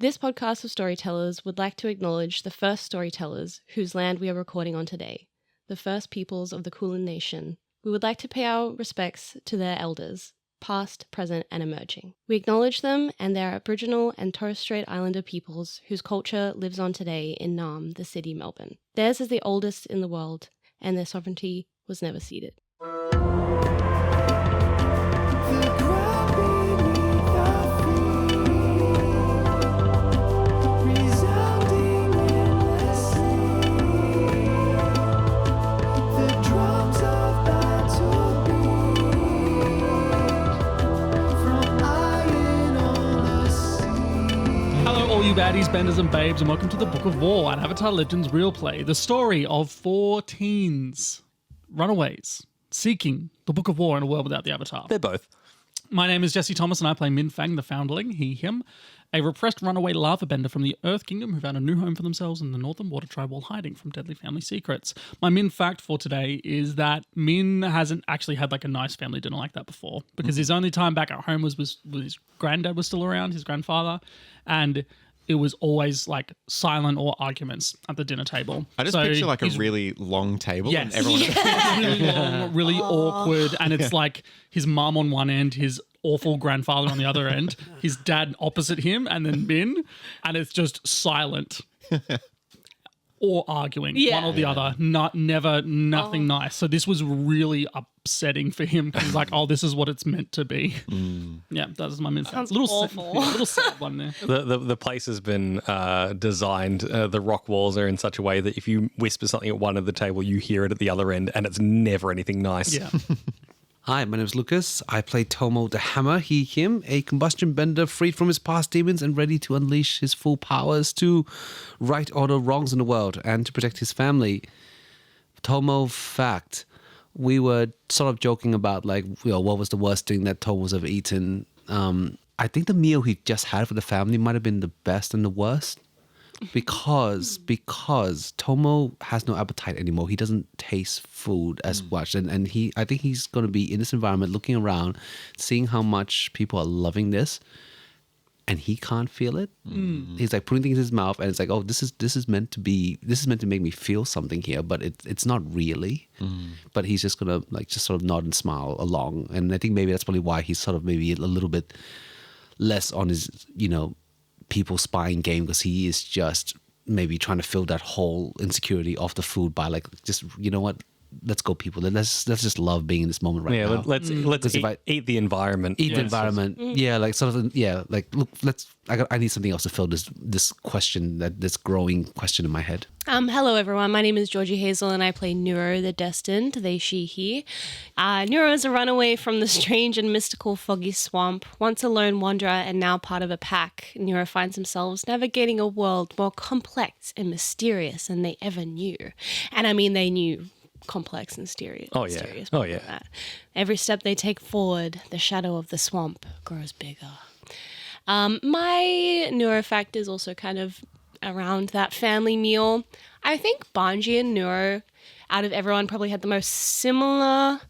This podcast of storytellers would like to acknowledge the first storytellers whose land we are recording on today, the first peoples of the Kulin Nation. We would like to pay our respects to their elders, past, present, and emerging. We acknowledge them and their Aboriginal and Torres Strait Islander peoples whose culture lives on today in Naarm, the city, Melbourne. Theirs is the oldest in the world, and their sovereignty was never ceded. You baddies, benders and babes, and welcome to the Book of War, an Avatar Legends real play, the story of 4 teens, runaways, seeking the Book of War in a world without the Avatar. They're both. My name is Jesse Thomas and I play Min-Fang, the Foundling, he, him, a repressed runaway lava bender from the Earth Kingdom who found a new home for themselves in the Northern Water Tribe while hiding from deadly family secrets. My Min fact for today is that Min hasn't actually had like a nice family dinner like that before, because his only time back at home was his granddad was still around, his grandfather, and it was always like silent or arguments at the dinner table. I just picture like a really long table. Yes. And everyone really long, really awkward. And it's like his mum on one end, his awful grandfather on the other end, his dad opposite him, and then Min. And it's just silent. Or arguing, one or the other. Nothing nice. So this was really upsetting for him because he's like, oh, this is what it's meant to be. Yeah, that is my min fact. Awful. Little sad one there. The place has been designed, the rock walls are in such a way that if you whisper something at one end of the table, you hear it at the other end, and it's never anything nice. Yeah. Hi, my name is Lucas. I play Tomo the Hammer, he, him, a combustion bender freed from his past demons and ready to unleash his full powers to right all the wrongs in the world and to protect his family. Tomo fact, we were sort of joking about like, you know, what was the worst thing that Tomo's ever eaten. I think the meal he just had for the family might have been the best and the worst. Because Tomo has no appetite anymore. He doesn't taste food as much. And I think he's going to be in this environment looking around, seeing how much people are loving this, and he can't feel it. He's like putting things in his mouth, and it's like, oh, this is meant to make me feel something here, but it's not really. But he's just going to like just sort of nod and smile along. And I think maybe that's probably why he's sort of maybe a little bit less on his, you know, people spying game, because he is just maybe trying to fill that whole insecurity of the food by like, just, you know what, let's go people, let's just love being in this moment right now. Let's eat the environment. The environment. Yeah, like sort of, yeah, like look, I need something else to fill this question, this growing question in my head. Hello everyone, my name is Georgie, Hazel, and I play Nuro the Destined, they, she, he. Nuro is a runaway from the strange and mystical foggy swamp. Once a lone wanderer and now part of a pack, Nuro finds themselves navigating a world more complex and mysterious than they ever knew. And I mean, they knew complex and mysterious. Oh yeah. That. Every step they take forward, the shadow of the swamp grows bigger. My Nuro fact is also kind of around that family meal. I think Banji and Nuro, out of everyone, probably had the most similar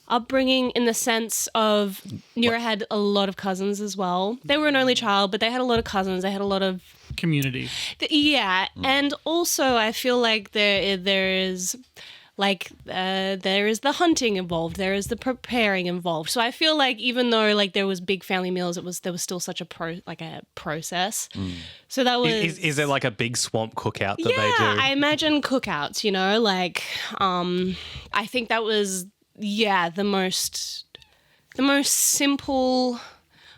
upbringing in the sense of Nuro had a lot of cousins as well. They were an only child, but they had a lot of cousins. They had a lot of community. And also I feel like there is the hunting involved, there is the preparing involved. So I feel like even though like there was big family meals, there was still such a process. So that was is there like a big swamp cookout that they do? Yeah, I imagine cookouts. You know, like I think that was the most simple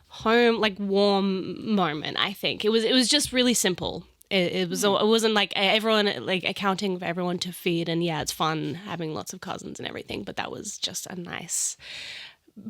home, like warm moment. I think it was just really simple. It wasn't like everyone like accounting for everyone to feed, and it's fun having lots of cousins and everything, but that was just a nice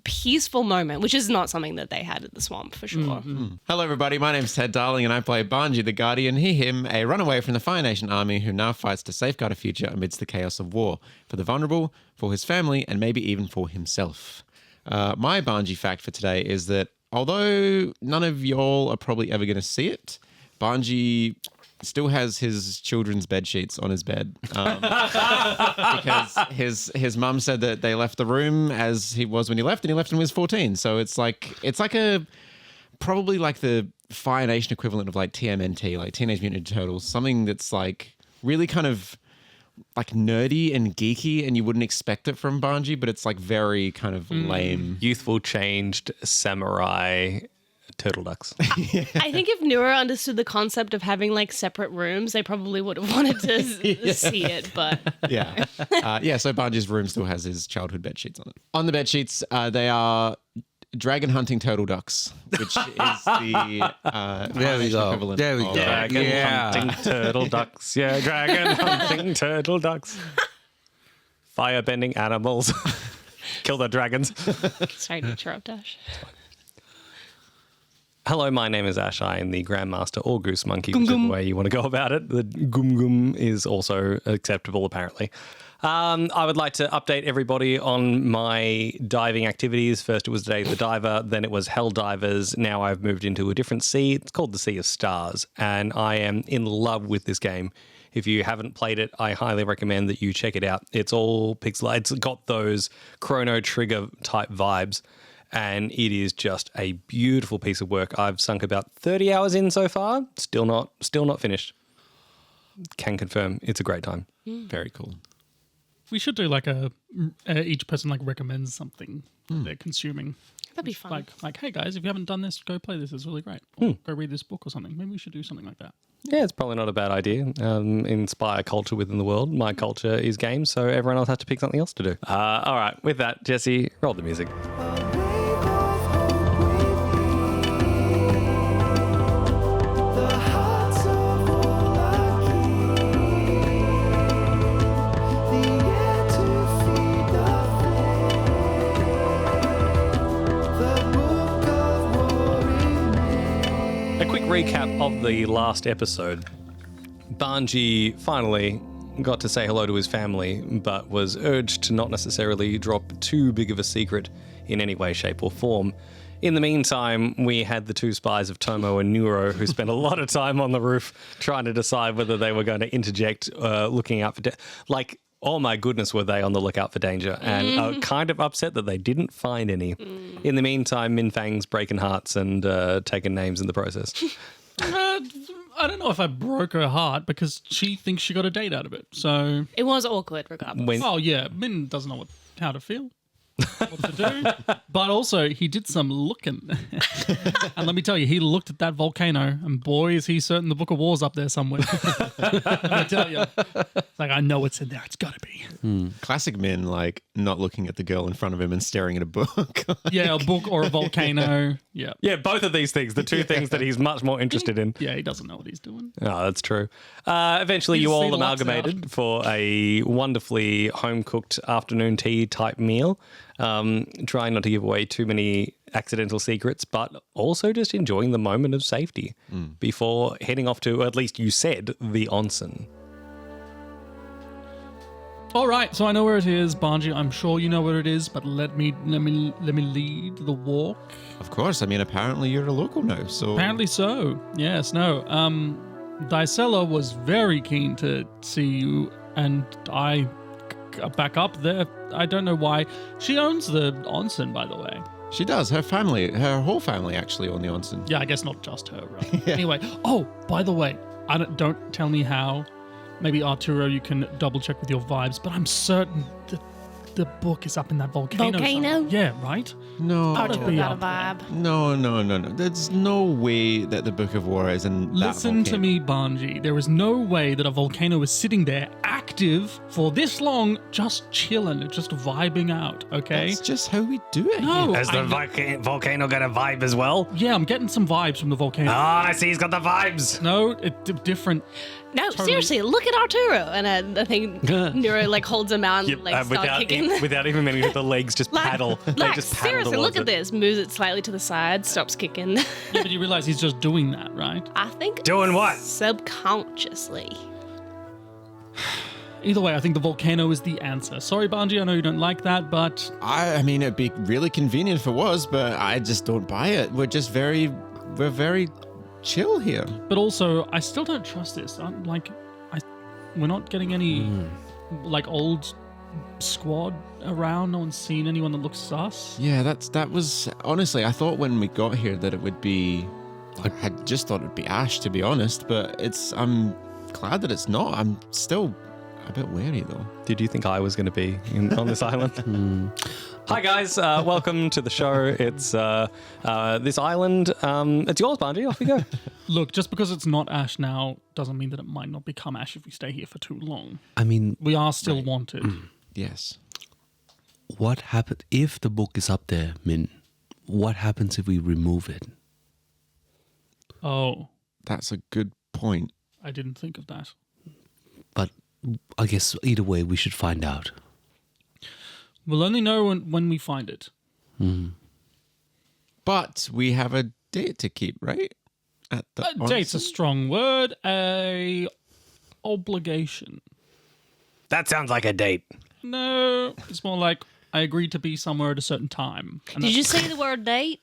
peaceful moment, which is not something that they had at the swamp for sure. Hello everybody, my name's Ted Darling and I play Banji the Guardian, he, him, a runaway from the Fire Nation army who now fights to safeguard a future amidst the chaos of war, for the vulnerable, for his family, and maybe even for himself. My Banji fact for today is that although none of y'all are probably ever going to see it, Banji still has his children's bed sheets on his bed because his mum said that they left the room as he was when he left, and he left when he was 14. So it's like a probably like the Fire Nation equivalent of like TMNT, like Teenage Mutant Ninja Turtles, something that's like really kind of like nerdy and geeky, and you wouldn't expect it from Banji, but it's like very kind of lame. Youthful, changed samurai turtle ducks. I think if Nuro understood the concept of having like separate rooms, they probably would have wanted to see it. But Yeah. So Banji's room still has his childhood bed sheets on it. On the bed sheets, they are dragon hunting turtle ducks, which is the There we go. equivalent There we of- go. Dragon Yeah. hunting turtle ducks. Yeah, dragon hunting turtle ducks. Firebending animals. Kill the dragons. sorry to interrupt, Ash. Hello, my name is Ash. I am the Grandmaster or Goose Monkey, whichever way you want to go about it. The Gum Gum is also acceptable, apparently. I would like to update everybody on my diving activities. First it was Day of the Diver, then it was Hell Divers. Now I've moved into a different sea. It's called the Sea of Stars, and I am in love with this game. If you haven't played it, I highly recommend that you check it out. It's all pixel. It's got those Chrono Trigger type vibes, and it is just a beautiful piece of work. I've sunk about 30 hours in so far. Still not finished. Can confirm it's a great time. Very cool. We should do like each person like recommends something they're consuming. That'd be fun. Like, hey guys, if you haven't done this, go play this. It's really great. Or go read this book or something. Maybe we should do something like that. Yeah, it's probably not a bad idea. Inspire culture within the world. My culture is games, so everyone else has to pick something else to do. All right, with that, Jesse, roll the music. Recap of the last episode. Banji finally got to say hello to his family, but was urged to not necessarily drop too big of a secret in any way, shape, or form. In the meantime, we had the two spies of Tomo and Nuro who spent a lot of time on the roof trying to decide whether they were going to interject, looking out for oh my goodness, were they on the lookout for danger, and are kind of upset that they didn't find any. In the meantime, Min Fang's breaking hearts and taking names in the process. I don't know if I broke her heart because she thinks she got a date out of it. So, It was awkward, regardless. oh yeah, Min doesn't know how to feel, what to do. But also, he did some looking. And let me tell you, he looked at that volcano, and boy, is he certain the Book of War's up there somewhere. Let me tell you. It's like, I know it's in there. It's got to be. Classic men, like not looking at the girl in front of him and staring at a book. Yeah, a book or a volcano. Yeah. Yeah, both of these things, the two things that he's much more interested in. Yeah, he doesn't know what he's doing. Oh, that's true. Eventually, You you see all the lights amalgamated for a wonderfully home-cooked afternoon tea type meal. Trying not to give away too many accidental secrets, but also just enjoying the moment of safety before heading off to, or at least you said, the onsen. All right, so I know where it is, Banji. I'm sure you know where it is, but let me lead the walk. Of course. I mean, apparently you're a local now, so Apparently so. Yes, no. Dysela was very keen to see you, and I back up there. I don't know why. She owns the onsen, by the way. she does. Her family, her whole family, actually, on the onsen. Yeah, I guess not just her, right? Anyway. Oh, by the way, don't tell me how. Maybe Arturo, you can double check with your vibes, but I'm certain that the book is up in that volcano. Volcano? somewhere. Yeah, right? No, Arturo be got a up vibe. no. There's no way that the Book of War is in that Listen to volcano. me, Banji. There is no way that a volcano is sitting there active for this long, just chilling, just vibing out, okay? That's just how we do it. No. here. Has the volcano got a vibe as well? Yeah, I'm getting some vibes from the volcano. Ah, I see he's got the vibes. No, different. No, seriously, look at Arturo. And I think Nuro like holds him out and like start kicking. without even meaning to, the legs just paddle. They Like, just paddle seriously, towards look at it. this. Moves it slightly to the side, stops kicking. Yeah, but you realize he's just doing that, right? I think Doing what? subconsciously. Either way, I think the volcano is the answer. Sorry, Banji, I know you don't like that, but I mean, it'd be really convenient if it was, but I just don't buy it. We're very chill here. also, I still don't trust this. We're not getting any like old squad around. No one's seen anyone that looks sus. Yeah, that was honestly. I thought when we got here that it would be I had just thought it'd be ash, to be honest, but I'm glad that it's not. I'm still a bit wary, though. Did you think I was going to be on this island? Hi, guys. Welcome to the show. It's this island. It's yours, Banji. Off we go. Look, just because it's not ash now doesn't mean that it might not become ash if we stay here for too long. I mean, We are still wanted. Yes. what happened if the book is up there, Min? What happens if we remove it? Oh, That's a good point. I didn't think of that. But I guess either way, we should find out. We'll only know when we find it. But we have a date to keep, right? At the Date's a onsen? strong word. A obligation. That sounds like a date. No, it's more like I agreed to be somewhere at a certain time. And Did you say the word date?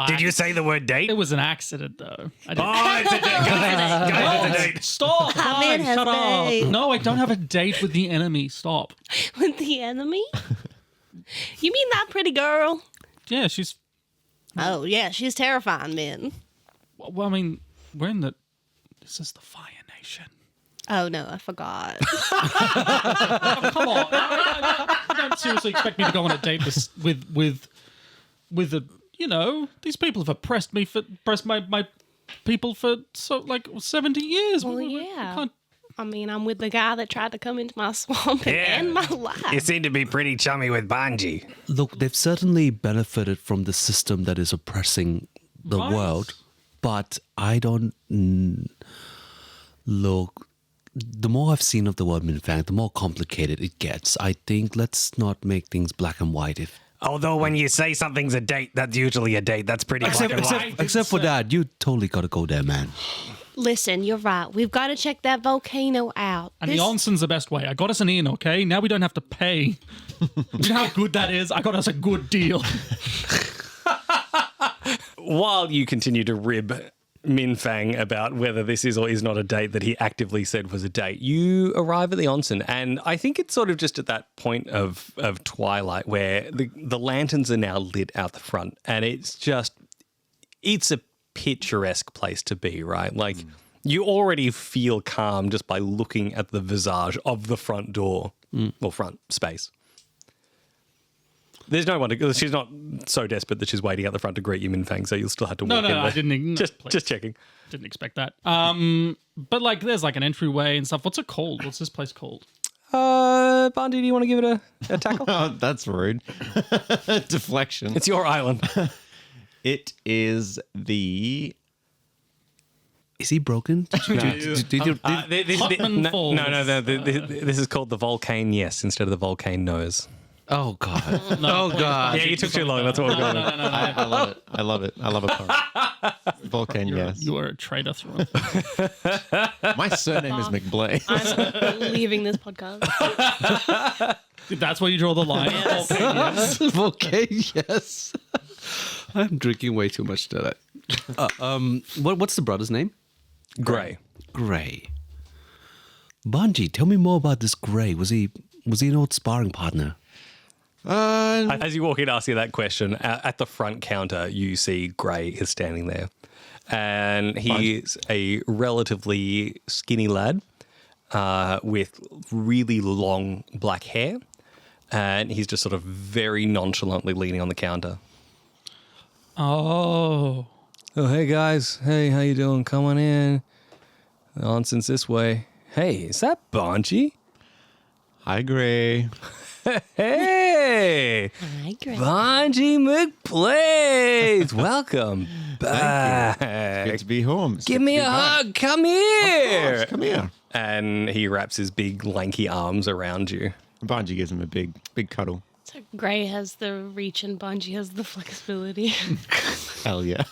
Did you say the word date? It was an accident, though. I didn't. Oh, it's a date. Guys, it's a date. Stop! Man Fine, has shut up! date. No, I don't have a date with the enemy. Stop. With the enemy? You mean that pretty girl? Yeah, she's. Oh, yeah, she's terrifying, man. Well, I mean, we're in the. This is the Fire Nation. Oh, no, I forgot. Oh, come on! I don't seriously expect me to go on a date with a. You know, these people have oppressed my people for 70 years. Well, We yeah. can't- I mean, I'm with the guy that tried to come into my swamp and Yeah. end my life. You seem to be pretty chummy with Banji. Look, they've certainly benefited from the system that is oppressing the Right. world, but I don't look. The more I've seen of the world, in fact, the more complicated it gets. I think let's not make things black and white. If Although when you say something's a date, that's usually a date. That's pretty black and white. except for that, you totally got to go there, man. Listen, you're right. We've got to check that volcano out. And the onsen's the best way. I got us an in, okay? Now we don't have to pay. You know how good that is? I got us a good deal. While you continue to rib Min Fang about whether this is or is not a date that he actively said was a date, you arrive at the onsen, and I think it's sort of just at that point of twilight where the lanterns are now lit out the front, and it's a picturesque place to be, right? Like you already feel calm just by looking at the visage of the front door or front space. There's no one to. She's not so desperate that she's waiting out the front to greet you, Min Fang. So you'll still have to walk in. No, I there. didn't. Just checking. Didn't expect that. But like, there's like an entryway and stuff. What's it called? What's this place called? Banji, do you want to give it a tackle? Oh, that's rude. Deflection. It's your island. It is the. Is he broken? Hotman Falls. No. This is called the volcano. Yes, instead of the volcano nose. Oh God! Oh God! Yeah, you took too long. That's what we're going with. I love it. I love it. I love a pun. Volcano, yes. You are a traitor through. My surname is McBlay. I'm leaving this podcast. That's where you draw the line. Yes. Okay, yes. I'm drinking way too much today. What's the brother's name? Gray. Gray. Banji, tell me more about this Gray. Was he an old sparring partner? As you walk in, ask you that question. At the front counter, you see Gray is standing there, and he's a relatively skinny lad with really long black hair, and he's just sort of very nonchalantly leaning on the counter. Oh. Oh, hey guys. Hey, how you doing? Come on in. The onsen's this way. Hey, is that Banji? Hi, Gray. Hey, Hi, Greg. Banji McPlays. Welcome back. Good to be home. It's Give good to me be a back. hug. Come Of here. course, come here. And he wraps his big lanky arms around you. Banji gives him a big cuddle. So Gray has the reach and Banji has the flexibility. Hell yeah.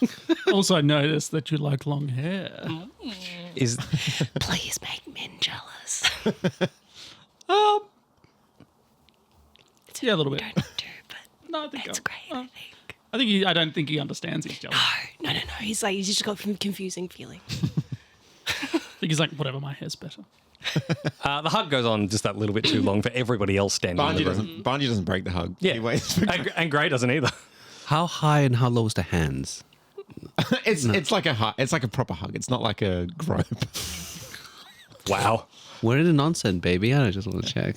Also, I noticed that you like long hair. Is Please make Min jealous. Yeah, a little bit. Don't do, but No, I think it's great, I think. I don't think he understands he's jealous. No. He's just got a confusing feeling. I think he's like, whatever, my hair's better. the hug goes on just that little bit too long for everybody else standing in the room. Banji doesn't break the hug. Yeah, He waits for and Gray doesn't either. How high and how low is the hands? It's like a hug. It's like a proper hug. It's not like a grope. Wow. We're in an onsen, baby. I just want to check.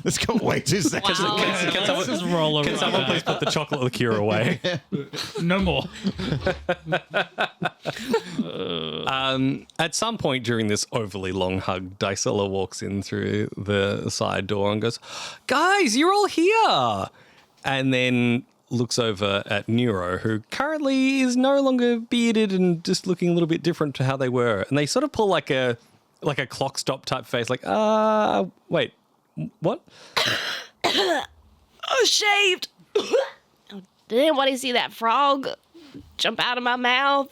It's got way too sexy. Let's just roll Can someone please put the chocolate liqueur away? No more. At some point during this overly long hug, Dysela walks in through the side door and goes, "Guys, you're all here!" And then looks over at Nuro, who currently is no longer bearded and just looking a little bit different to how they were. And they sort of pull like a clock stop type face, like, wait, what? Oh, shaved. Did anybody see that frog jump out of my mouth?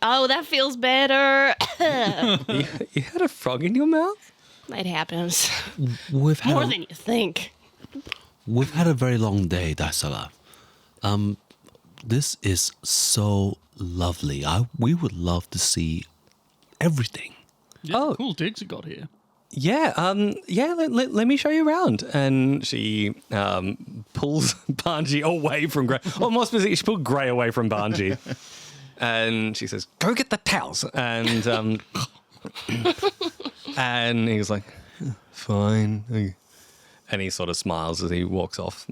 Oh, that feels better. You had a frog in your mouth? It happens. We've had More than you think. We've had a very long day, Dysela. This is so lovely. We would love to see everything. Yeah, cool digs you got here. Yeah, let me show you around. And she pulls Banji away from Grey. Or more specifically, she pulled Grey away from Banji. And she says, "Go get the towels." And and he's like, "Fine." And he sort of smiles as he walks off.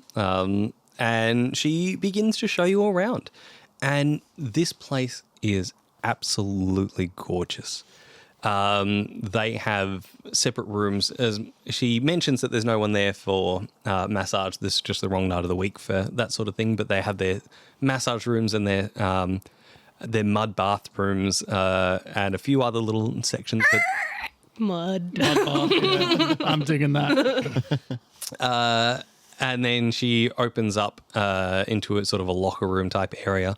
And she begins to show you all around. And this place is absolutely gorgeous. They have separate rooms. As she mentions that there's no one there for massage. This is just the wrong night of the week for that sort of thing. But they have their massage rooms and their mud bathrooms and a few other little sections. That Mud. Bath, yeah. I'm digging that. And then she opens up into a sort of a locker room type area.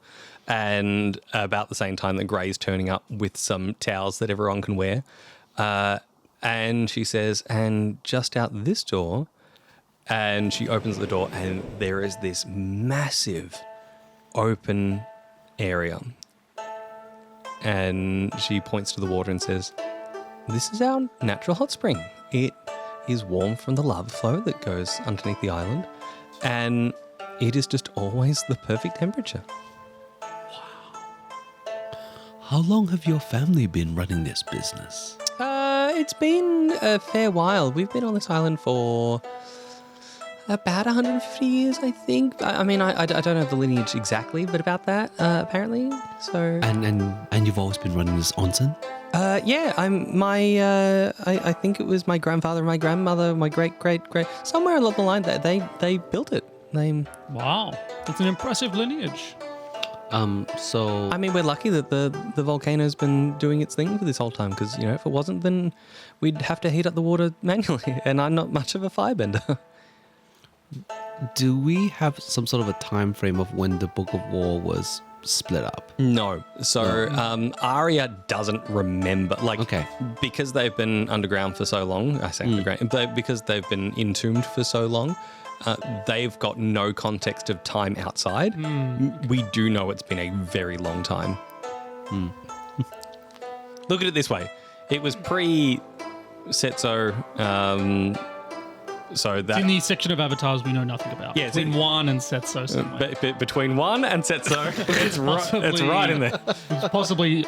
And about the same time that Grey's turning up with some towels that everyone can wear. And she says, "And just out this door," and she opens the door and there is this massive open area. And she points to the water and says, "This is our natural hot spring. It is warm from the lava flow that goes underneath the island. And it is just always the perfect temperature." How long have your family been running this business? It's been a fair while. We've been on this island for about 150 years, I think. I mean, I don't have the lineage exactly, but about that, apparently. So. And you've always been running this onsen? Yeah. I think it was my grandfather, my grandmother, my great somewhere along the line that they built it. Wow, that's an impressive lineage. So I mean, we're lucky that the volcano's been doing its thing for this whole time, because, you know, if it wasn't, then we'd have to heat up the water manually, and I'm not much of a firebender. do we have some sort of a time frame of when the Book of War was split up? No. So Arya doesn't remember, Okay. because they've been underground for so long. I say underground, but because they've been entombed for so long. They've got no context of time outside. We do know it's been a very long time. Look at it this way. It was pre-Setso, so that... In the section of avatars we know nothing about. Yeah, between one and Setso somewhere. between one and Setso, it's right in there. There's possibly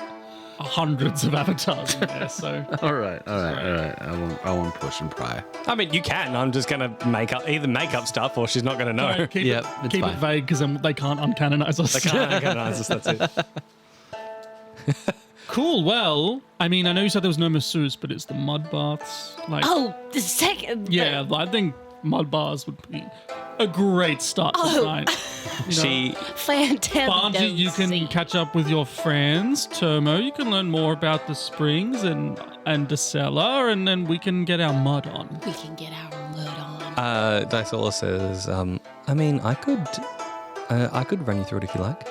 hundreds of avatars in there, so... All right. I won't push and pry. I mean, you can. I'm just going to make up stuff, or she's not going to know. No, keep it's it fine. vague, because they can't uncanonize us. They can't recognize us, that's it. Cool, well, I mean, I know you said there was no masseuse, but it's the mud baths. Oh, the second. Yeah, I think mud baths would be a great start to the night. She... Fantastic. Banji, you can catch up with your friends. Tomo, you can learn more about the springs and Dysela, and then we can get our mud on. We can get our mud on. Dysela says, I mean, I could run you through it if you like.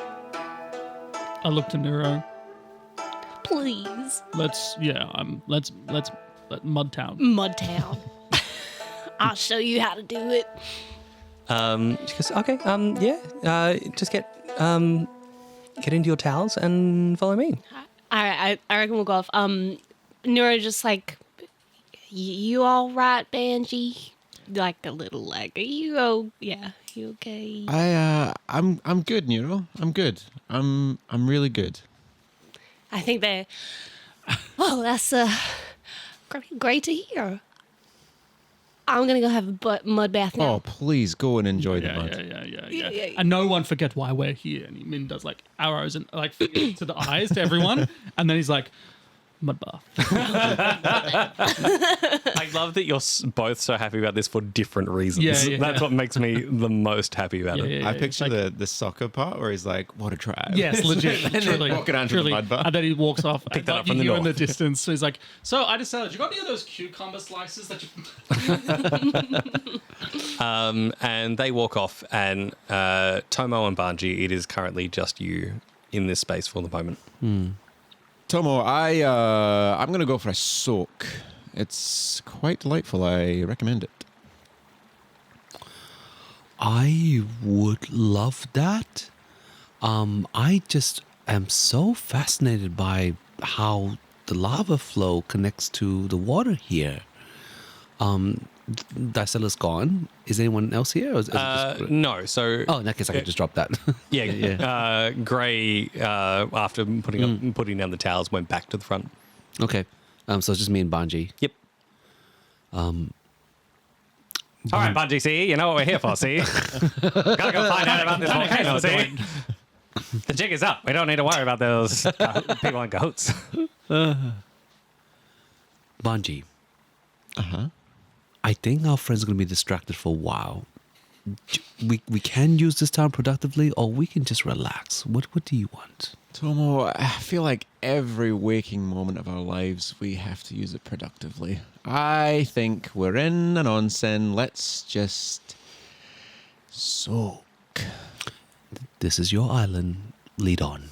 I look to Nuro. Please. Let's Mud Town. Mud Town. I'll show you how to do it. She goes, okay, just get into your towels and follow me. I reckon we'll go off. Nuro just like, you all right, Banji? like a little leg. Are you? Oh, yeah. You okay? I'm good, Nuro. I'm good. I'm really good. I think they. Oh, that's great to hear. I'm gonna go have a mud bath now. Oh, please go and enjoy the Yeah, mud. Yeah. And no one forget why we're here. And Min does like arrows and like to the eyes to everyone, and then he's like, mud bath. I love that you're both so happy about this for different reasons. Yeah. That's what makes me the most happy about it. Yeah. I picture Like- the soccer part where he's like, "What a tribe!" Yes, legit. And then truly, walking onto truly. the mud bath. And then he walks off. Pick that and up from you the hear in the north. distance. So he's like, "So I decided, you got any of those cucumber slices that you?" And they walk off, and Tomo and Banji, it is currently just you in this space for the moment. Tomo, I'm gonna go for a soak. It's quite delightful. I recommend it. I would love that. I just am so fascinated by how the lava flow connects to the water here. Dysela's gone. Is anyone else here? Or is it just... No, so Oh, in that case, I can just drop that. yeah. Gray, after putting down the towels, went back to the front. Okay. So it's just me and Banji. Yep. All right, Banji, see, you know what we're here for, see? Gotta go find out about this volcano, see? The jig is up. We don't need to worry about those people in cahoots. Banji, Uh-huh. I think our friends are going to be distracted for a while. We can use this time productively, or we can just relax. What do you want? Tomo, I feel like every waking moment of our lives, we have to use it productively. I think we're in an onsen. Let's just soak. This is your island. Lead on.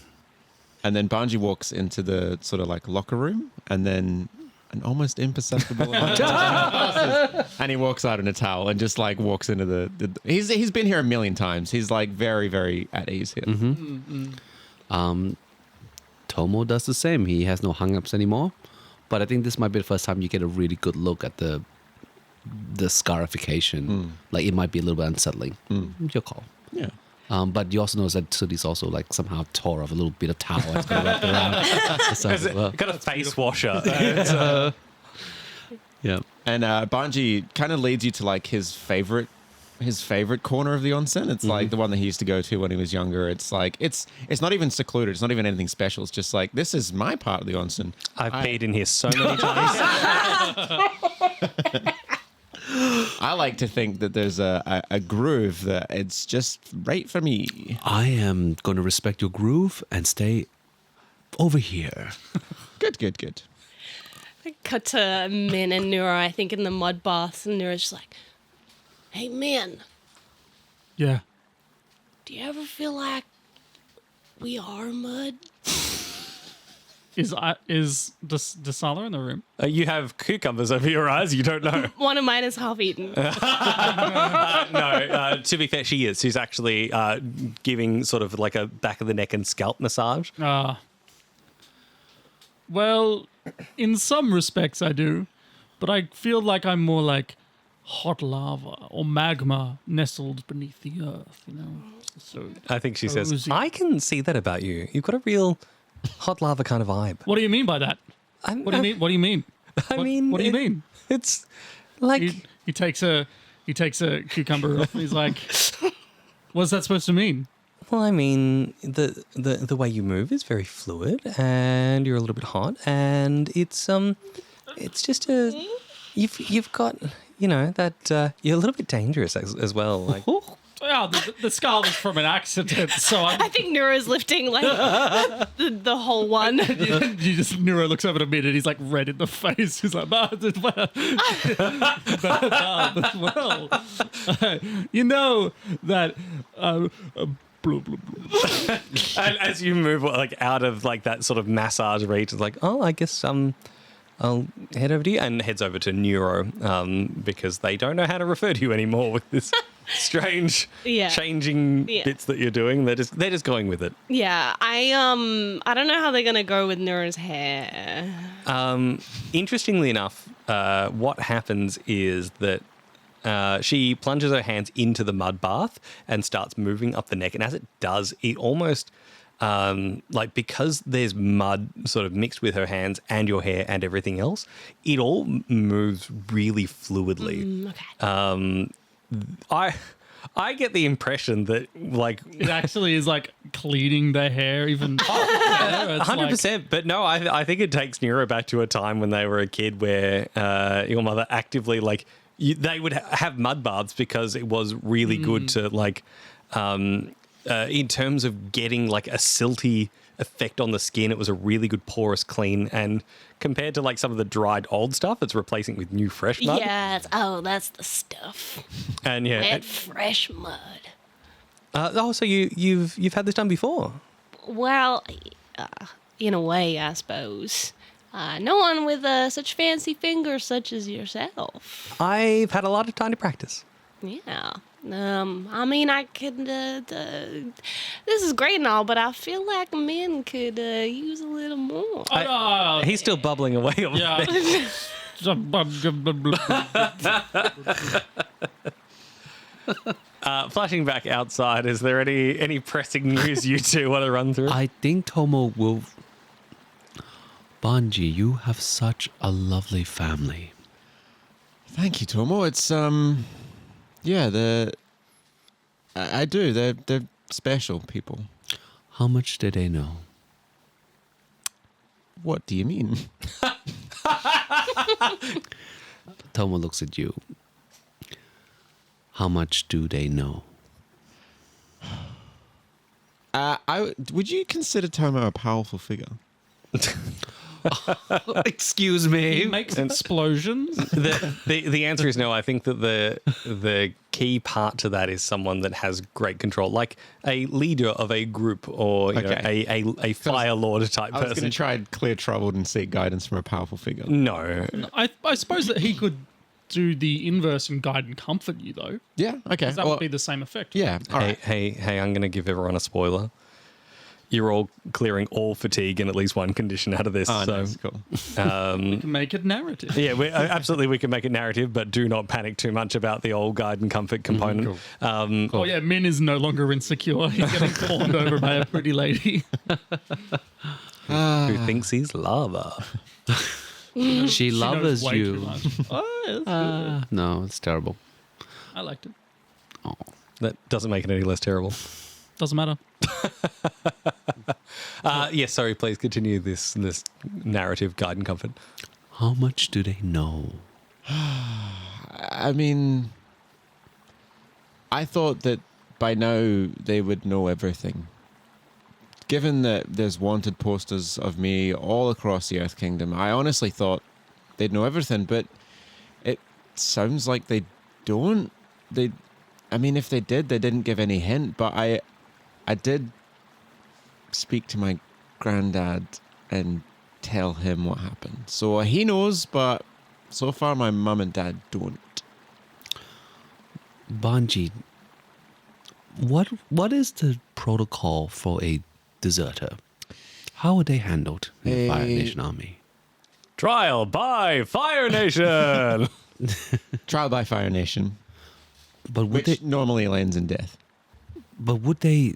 And then Banji walks into the sort of like locker room, and then an almost imperceptible amount of time passes, and he walks out in a towel and just like walks into the he's been here a million times. He's like very, very at ease here. Tomo does the same. He has no hang-ups anymore. But I think this might be the first time you get a really good look at the scarification. Like, it might be a little bit unsettling. Your call. Yeah. But you also notice that Sudi's also like somehow tore off a little bit of towel that's going wrapped around the side as well. Got a face washer. Yeah. And Banji kind of leads you to like his favorite corner of the onsen. It's like the one that he used to go to when he was younger. It's like it's not even secluded. It's not even anything special. It's just like, this is my part of the onsen. I've peed in here so many times. I like to think that there's a groove that it's just right for me. I am going to respect your groove and stay over here. Good. Cut to Minh and Nuro, I think, in the mud bath, and Nuro's just like, "Hey, Minh, Yeah. do you ever feel like we are mud?" Is Dysela in the room? You have cucumbers over your eyes. You don't know. One of mine is half eaten. No, to be fair, she is. She's actually giving sort of like a back of the neck and scalp massage. Well, in some respects I do, but I feel like I'm more like hot lava or magma nestled beneath the earth, you know? So I think she says, cozy. I can see that about you. You've got a real hot lava kind of vibe. What do you mean by that? What do you mean? What do you mean? I mean, What do you mean? It's like He takes a cucumber off and he's like, what's that supposed to mean? well, I mean, the way you move is very fluid, and you're a little bit hot, and it's just you've got, you know, that you're a little bit dangerous as well. Like, Oh, the skull was from an accident, so I think Nuro's lifting like the whole one. Nuro looks over at me and he's like red in the face. He's like, well, you know that. Blah, blah, blah. and as you move like out of like that sort of massage reach, it's like, oh, I guess I'll head over to you, and heads over to Nuro because they don't know how to refer to you anymore with this strange changing bits that you're doing. They're just going with it. Yeah, I don't know how they're gonna go with Nuro's hair. Interestingly enough, what happens is that she plunges her hands into the mud bath and starts moving up the neck. And as it does, it almost because there's mud sort of mixed with her hands and your hair and everything else, it all moves really fluidly. Okay. I get the impression that It actually is like cleaning their hair even. 100%. But no, I think it takes Nuro back to a time when they were a kid where your mother actively they would have mud baths because it was really good to in terms of getting like a silty effect on the skin. It was a really good porous clean, and compared to some of the dried old stuff, it's replacing it with new fresh mud. Yeah. That's the stuff. And yeah, Wet, fresh mud. so you've had this done before? Well, in a way, I suppose. No one with such fancy fingers such as yourself. I've had a lot of time to practice. Yeah. I mean, I could. This is great and all, but I feel like men could use a little more. He's still bubbling away over there. Flashing back outside, is there any pressing news you two want to run through? I think Tomo will. Banji, you have such a lovely family. Thank you, Tomo. It's I do. They're special people. How much do they know? What do you mean? Tomo looks at you. How much do they know? Would you consider Tomo a powerful figure? Excuse He me. makes explosions. The answer is no. I think that the key part to that is someone that has great control, like a leader of a group or a fire lord type I was person. going to try and clear trouble and seek guidance from a powerful figure. No. I suppose that he could do the inverse and guide and comfort you, though. Yeah, okay. 'Cause that would be the same effect. Yeah, all right. Hey, I'm going to give everyone a spoiler. You're all clearing all fatigue and at least one condition out of this. Oh, so, nice, cool. We can make it narrative. yeah, absolutely we can make it narrative, but do not panic too much about the old guide and comfort component. Oh yeah, Min is no longer insecure. He's getting fawned over by a pretty lady. Who thinks he's lava? She loves knows way too you. much. Oh, that's good. No, it's terrible. I liked it. Oh. That doesn't make it any less terrible. Doesn't matter. Yes, sorry, please continue this narrative, guide and comfort. How much do they know? I mean, I thought that by now they would know everything. Given that there's wanted posters of me all across the Earth Kingdom, I honestly thought they'd know everything, but it sounds like they don't. I mean, if they did, they didn't give any hint, but I did speak to my granddad and tell him what happened. So he knows, but so far my mum and dad don't. Banji, what is the protocol for a deserter? How are they handled in the Fire Nation Army? Trial by Fire Nation! Trial by Fire Nation, But would which they? normally ends in death. But would they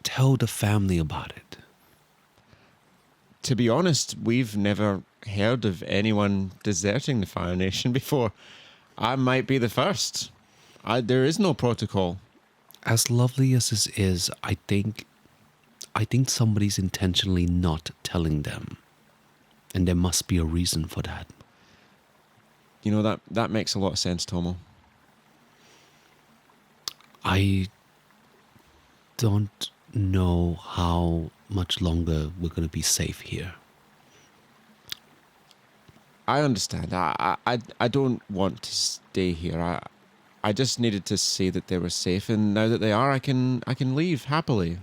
tell the family about it? To be honest, we've never heard of anyone deserting the Fire Nation before. I might be the first. There is no protocol. As lovely as this is, I think somebody's intentionally not telling them, and there must be a reason for that. You know, that makes a lot of sense, Tomo. I don't know how much longer we're going to be safe here. I understand. I don't want to stay here. I just needed to see that they were safe, and now that they are, I can leave happily.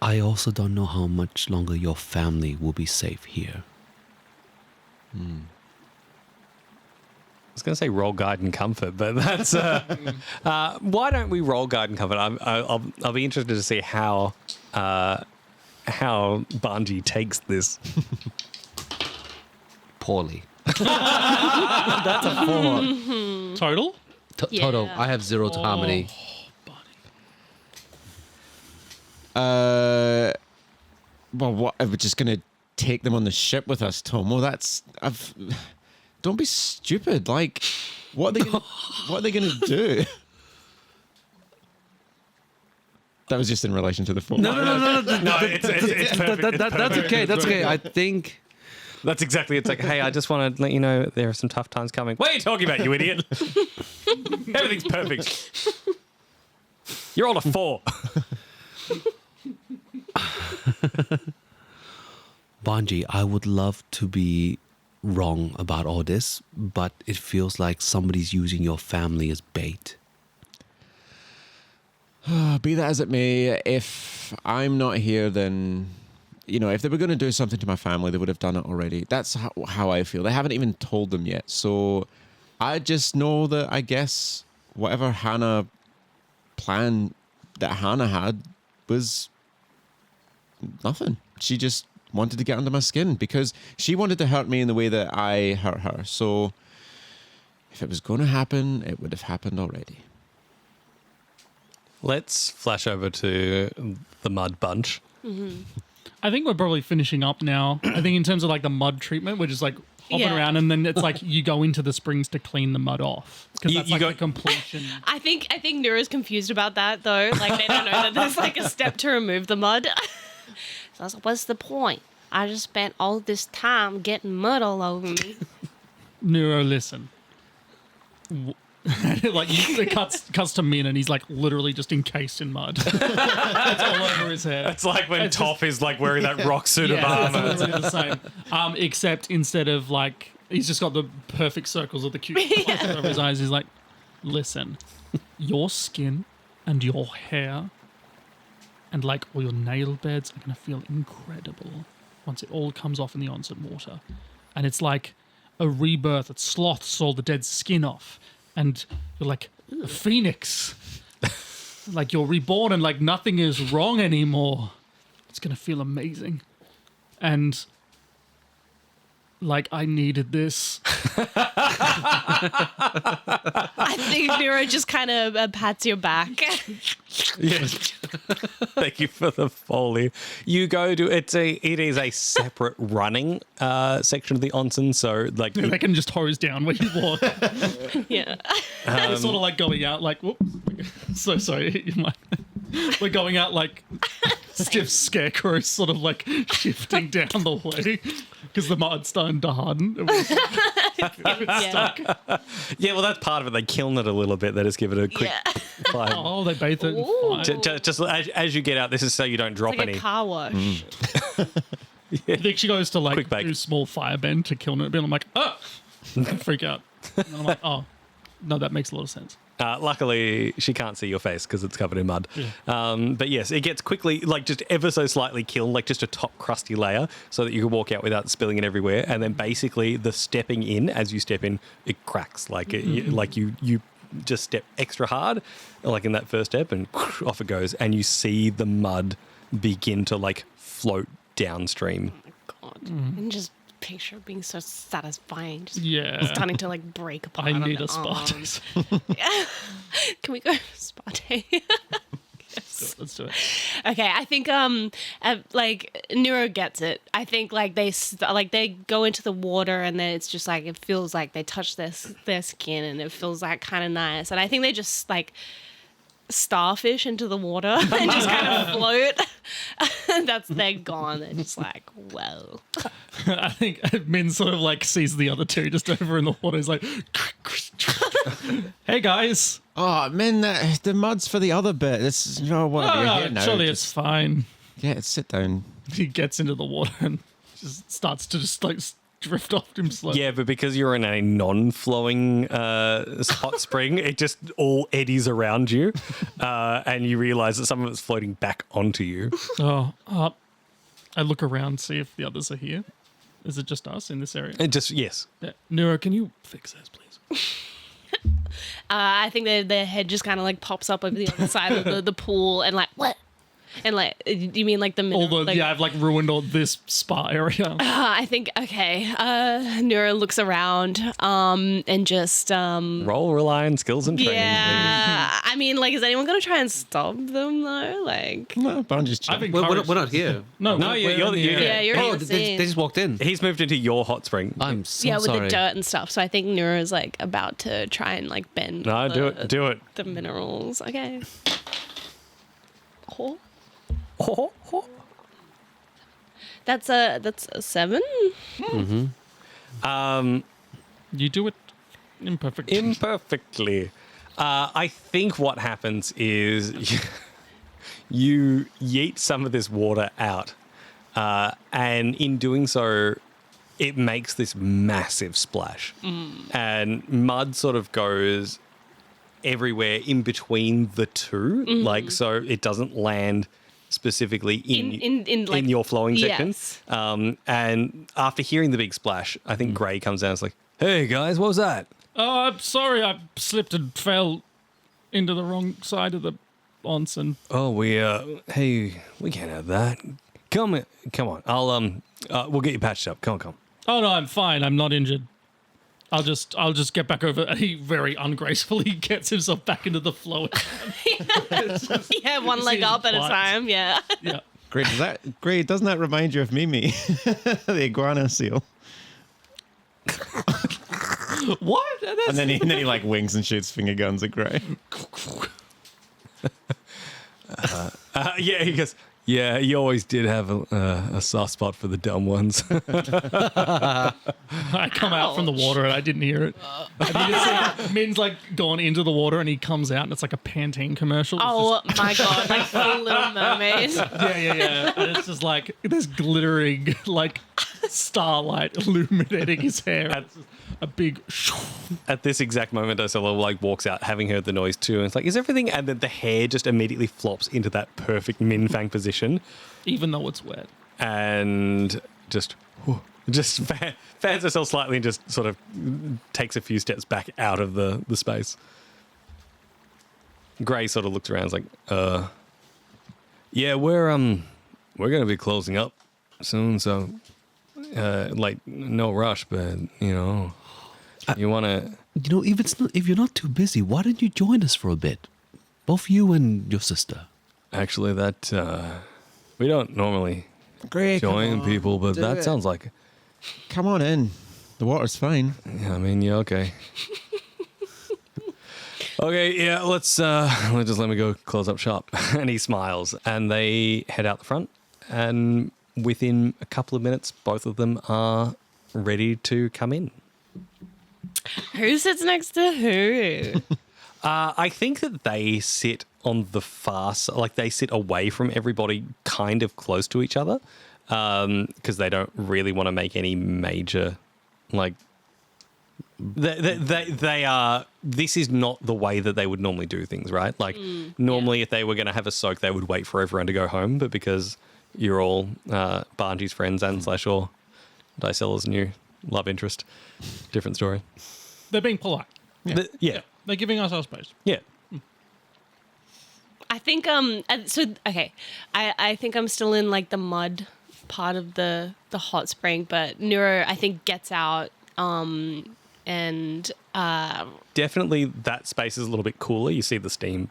I also don't know how much longer your family will be safe here. I was going to say roll guide and comfort, but that's why don't we roll guide and comfort? I'll be interested to see how Banji takes this. Poorly. Total? Toto, I have 0 to harmony. Well, what? We're just gonna take them on the ship with us, Tomo. Don't be stupid. Like, what are they gonna do? That was just in relation to the form. No, it's perfect. That's okay. That's okay. I think. That's exactly. It's like, hey, I just want to let you know there are some tough times coming. What are you talking about, you idiot? Everything's perfect. You're all a 4. Banji, I would love to be wrong about all this, but it feels like somebody's using your family as bait. Be that as it may, if I'm not here, then, if they were going to do something to my family, they would have done it already. That's how I feel. They haven't even told them yet. So I just know that, I guess, whatever plan that Hannah had was nothing. She just wanted to get under my skin because she wanted to hurt me in the way that I hurt her. So if it was going to happen, it would have happened already. Let's flash over to the mud bunch. Mm-hmm. I think we're probably finishing up now. I think in terms of like the mud treatment, we're just like hopping around, and then it's like you go into the springs to clean the mud off because that's the completion. I think Nuro's confused about that though. Like they don't know that there's like a step to remove the mud. So I was like, what's the point? I just spent all this time getting mud all over me. Nuro, listen. Like it cuts to Min, and he's like literally just encased in mud. That's all over his head. It's like when Toph is like wearing that rock suit of armor. It's literally the same. Except instead of like he's just got the perfect circles of the cute over his eyes. He's like, listen, your skin and your hair and like all your nail beds are gonna feel incredible once it all comes off in the onsen water. And it's like a rebirth. It sloths all the dead skin off. And you're like a phoenix. Like you're reborn and like nothing is wrong anymore. It's going to feel amazing. And like I needed this. I think Nuro just kind of pats your back. Yes. Thank you for the Foley. You go to it is a separate running section of the onsen, so like They can just hose down where you walk. Yeah. It's sort of like going out like, whoop. So sorry. We're going out like stiff scarecrows sort of like shifting down the way because the mud's starting to harden. It's stuck. Yeah, well, that's part of it. They kiln it a little bit. They just give it a quick climb. Oh, they bathe it in Ooh. fire. Just as you get out, this is so you don't drop It's like any. a car wash. I think she goes to like Quick bake. do small firebend to kill it. And I'm like, oh, freak out. And I'm like, oh, no, that makes a lot of sense. Luckily, she can't see your face because it's covered in mud. Yeah. But yes, it gets quickly, like just ever so slightly killed, like just a top crusty layer so that you can walk out without spilling it everywhere. And then basically the stepping in, as you step in, it cracks. Like like you just step extra hard, like in that first step, and off it goes. And you see the mud begin to like float downstream. Oh my God. And just picture it being so satisfying. Just starting to like break apart. I on need the a spa arms. day. Can we go spa day? Let's do it. Okay, I think like Nuro gets it. I think like they go into the water and then it's just like it feels like they touch their skin and it feels like kind of nice. And I think they just like starfish into the water and just kind of float. They're gone. They're just like, whoa. I think Min sort of like sees the other two just over in the water. He's like, hey guys. Oh, man, the mud's for the other bit. This is what you're here now. Surely Just- it's fine. Yeah, sit down. He gets into the water and just starts to just like drift off him slowly. Yeah, but because you're in a non-flowing hot spring, it just all eddies around you, and you realise that some of it's floating back onto you. I look around, see if the others are here. Is it just us in this area? Yes. Yeah. Nuro, can you fix this, please? I think their head just kind of like pops up over the other side of the pool and like, what? And like, do you mean like the middle? Although, like, yeah, I've like ruined all this spa area. I think okay. Nuro looks around and just Roll, rely on skills and training. yeah. I mean, like, is anyone gonna try and stop them though? Like, No, Banji's chill. I've We're encouraged. not here. No, No, you're yeah, you're Oh, in the scene. they just walked in. He's moved into your hot spring. I'm so yeah, with sorry. the dirt and stuff. So I think Nuro's like about to try and like bend. No, the, do it. The minerals. Okay. Oh, Oh, oh. that's a 7. You do it imperfectly. Imperfectly. I think what happens is you yeet some of this water out, and in doing so, it makes this massive splash, and mud sort of goes everywhere in between the two, like so it doesn't land specifically in like, your flowing section. yes. And after hearing the big splash, I think Gray comes down and is like, "Hey guys, what was that?" Oh, I'm sorry. I slipped and fell into the wrong side of the onsen. Oh, hey, we can't have that. Come on. We'll get you patched up. Come on. Oh no, I'm fine. I'm not injured. I'll just get back over. He very ungracefully gets himself back into the flow. Yeah, one You leg see up his at a butt. time. Yeah. Yeah. Great, doesn't that remind you of Mimi? The iguana seal. What? And then he like winks and shoots finger guns at Gray. Yeah, he goes, "Yeah, you always did have a soft spot for the dumb ones." I come out from the water and I didn't hear it. I think Min's like gone into the water and he comes out and it's like a Pantene commercial. It's Oh my god, like the Little Mermaid. yeah. And it's just like there's glittering like starlight illuminating his hair. It's a big. At this exact moment, Dysela like walks out, having heard the noise too, and it's like, "Is everything?" And then the hair just immediately flops into that perfect Min Fang position, Even though it's wet. and just fans herself slightly and just sort of takes a few steps back out of the space. Gray sort of looks around, is like, yeah, we're gonna be closing up soon, so like no rush, but you know, you wanna." You know, if you're not too busy, why don't you join us for a bit? Both you and your sister. Actually, that we don't normally Gray, join people, but that it. sounds like. Come on in. The water's fine. Yeah, I mean, yeah, okay. Okay, yeah, let's just let me go close up shop. And he smiles, and they head out the front, and within a couple of minutes, both of them are ready to come in. Who sits next to who? I think that they sit on the far side, like they sit away from everybody, kind of close to each other, because they don't really want to make any major, like, they are. This is not the way that they would normally do things, right? Like normally, if they were going to have a soak, they would wait for everyone to go home, but because you're all Banji's friends and / or Dysela's new love interest, different story. They're being polite. Yeah. They're giving us our space. Yeah. I think I think I'm still in like the mud part of the hot spring, but Nuro I think gets out and Definitely that space is a little bit cooler. You see the steam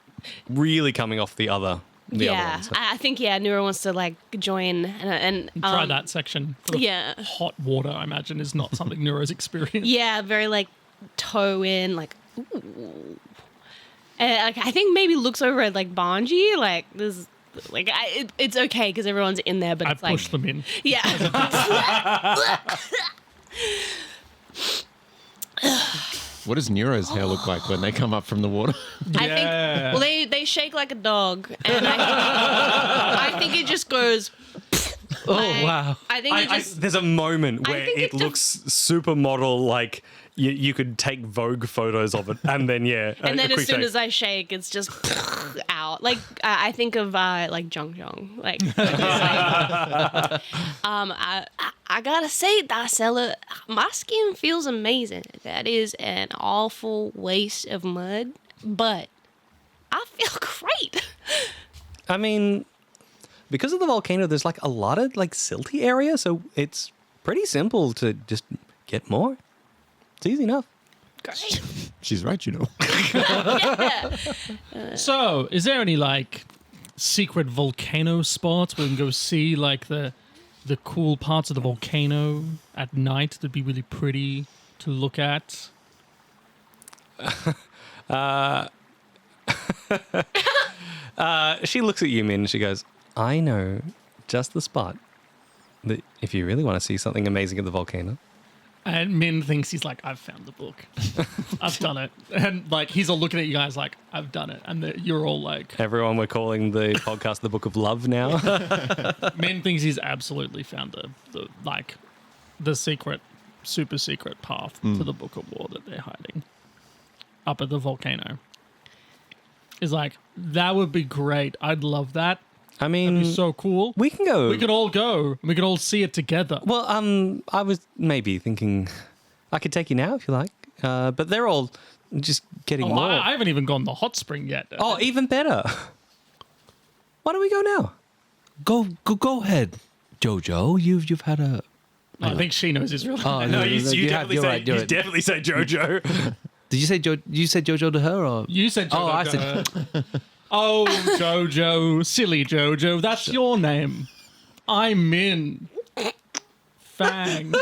really coming off the other ones. I think Nuro wants to like join and Try that section. For the yeah. hot water, I imagine, is not something Neuro's experienced. Yeah, very like toe in, like ooh. And like, I think maybe looks over at like Banji, like this, like it's okay because everyone's in there, but I it's like push them in. yeah. What does Neuro's hair look like when they come up from the water? I think well they shake like a dog, and I think it just goes. Oh, like, wow. I think it just There's a moment I where think it it just- looks supermodel, like you could take Vogue photos of it, and then and then as soon as I shake, it's just out. Like I think of like Jong, like. I gotta say, Dysela, my skin feels amazing. That is an awful waste of mud, but I feel great. I mean, because of the volcano, there's like a lot of like silty area, so it's pretty simple to just get more. It's easy enough. Great. She's right, you know. So, is there any like secret volcano spots where we can go see like the cool parts of the volcano at night that'd be really pretty to look at? She looks at you, Min, and she goes, I know just the spot that if you really want to see something amazing at the volcano. And Min thinks he's like, I've found the book. I've done it. And like, he's all looking at you guys like, I've done it. And you're all like... Everyone, we're calling the podcast The Book of Love now. Min thinks he's absolutely found the secret, super secret path to the Book of War that they're hiding up at the volcano. Is like, that would be great. I'd love that. I mean, That'd be so cool. we can go. We could all go. And we could all see it together. Well, I was maybe thinking I could take you now if you like, but they're all just getting Oh, more. I haven't even gone the hot spring yet. Oh, even better. Why don't we go now? Go ahead, Jojo. You've had a. I think she knows his real name. Oh, No, you have- you're right, you're right. definitely say Jojo. Did you say You said Jojo to her or? You said Jojo. Oh, I said. Oh, Jojo. Silly Jojo. That's your name. I'm Min. Fang.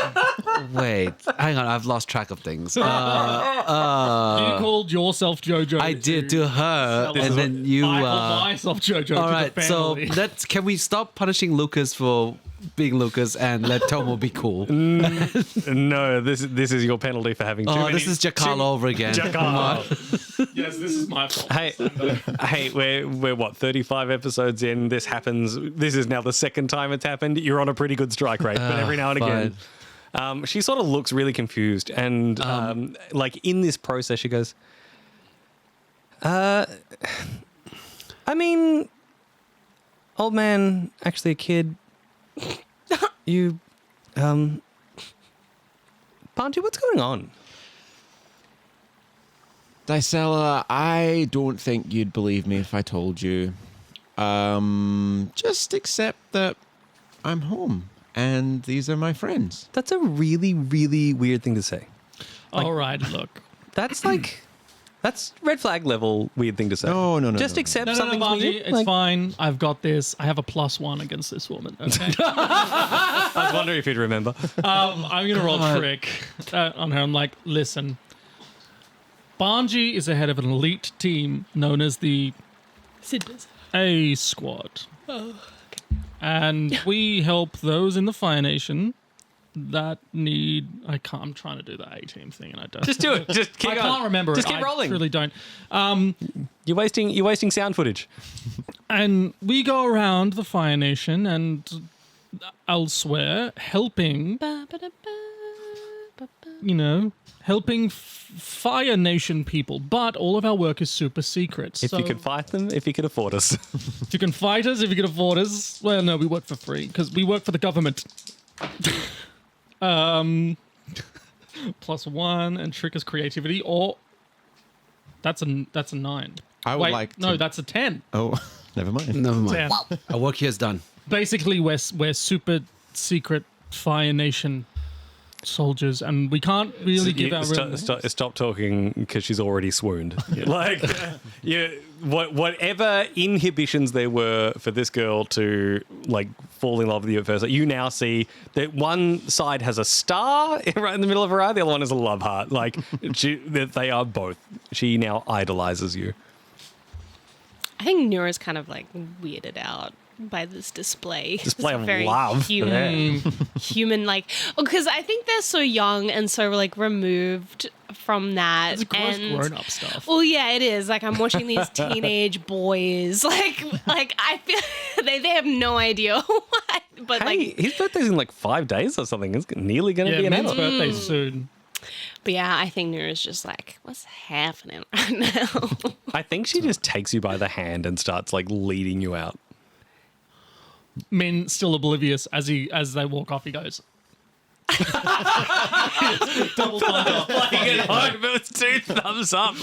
Wait, hang on. I've lost track of things. You called yourself Jojo. I did to her, This is and then you. I called myself Jojo All to right, the so family. can we stop punishing Lucas for being Lucas and let Tomo be cool? No, this is your penalty for having too many. This is Jakal over again. Yes, this is my fault. Hey, we're what 35 episodes in. This happens. This is now the second time it's happened. You're on a pretty good strike rate, but every now and again, she sort of looks really confused, and like in this process, she goes, I mean, old man, actually a kid. You, Banji, what's going on? Dysela, I don't think you'd believe me if I told you. Just accept that I'm home and these are my friends. That's a really, really weird thing to say. All right, look. That's like, that's red flag level weird thing to say. No. Just accept No, something. Banji, it's fine. I've got this. I have a +1 against this woman. Okay. I was wondering if you'd remember. I'm going to roll a trick on her. I'm like, listen. Banji is ahead of an elite team known as the Sidney's. A Squad. And we help those in the Fire Nation that need... I'm trying to do the A-team thing and I don't... Just do it. Just keep I going. can't remember Just it. keep rolling. I truly don't. You're wasting sound footage. And we go around the Fire Nation and elsewhere helping, helping Fire Nation people. But all of our work is super secret. If you could fight them, if you could afford us. If you can fight us, if you can afford us. Well, no, we work for free because we work for the government. +1 and trick is creativity, or that's a 9. I would like No, to- that's a 10. Oh, never mind. Never mind. 10. Our work here is done. Basically, we're super secret Fire Nation soldiers, and we can't really give our real names. Stop talking because she's already swooned. Like, whatever inhibitions there were for this girl to like fall in love with you at first, like, you now see that one side has a star right in the middle of her eye, the other one is a love heart. Like, that they are both. She now idolizes you. I think Nuro's kind of like weirded out by this display. Display It's of very love. human, like, because I think they're so young and so like removed from that. It's gross and grown-up stuff. well, yeah, it is. Like, I'm watching these teenage boys. Like I feel they have no idea what. But Hey, like, his birthday's in like 5 days or something. It's nearly going to Yeah, be an Min's adult. birthday soon. but yeah, I think Nuro's just like, what's happening right now? I think she just takes you by the hand and starts like leading you out. Min still oblivious as they walk off. He goes, double thumbs up. Like it hard, but it's 2 thumbs up.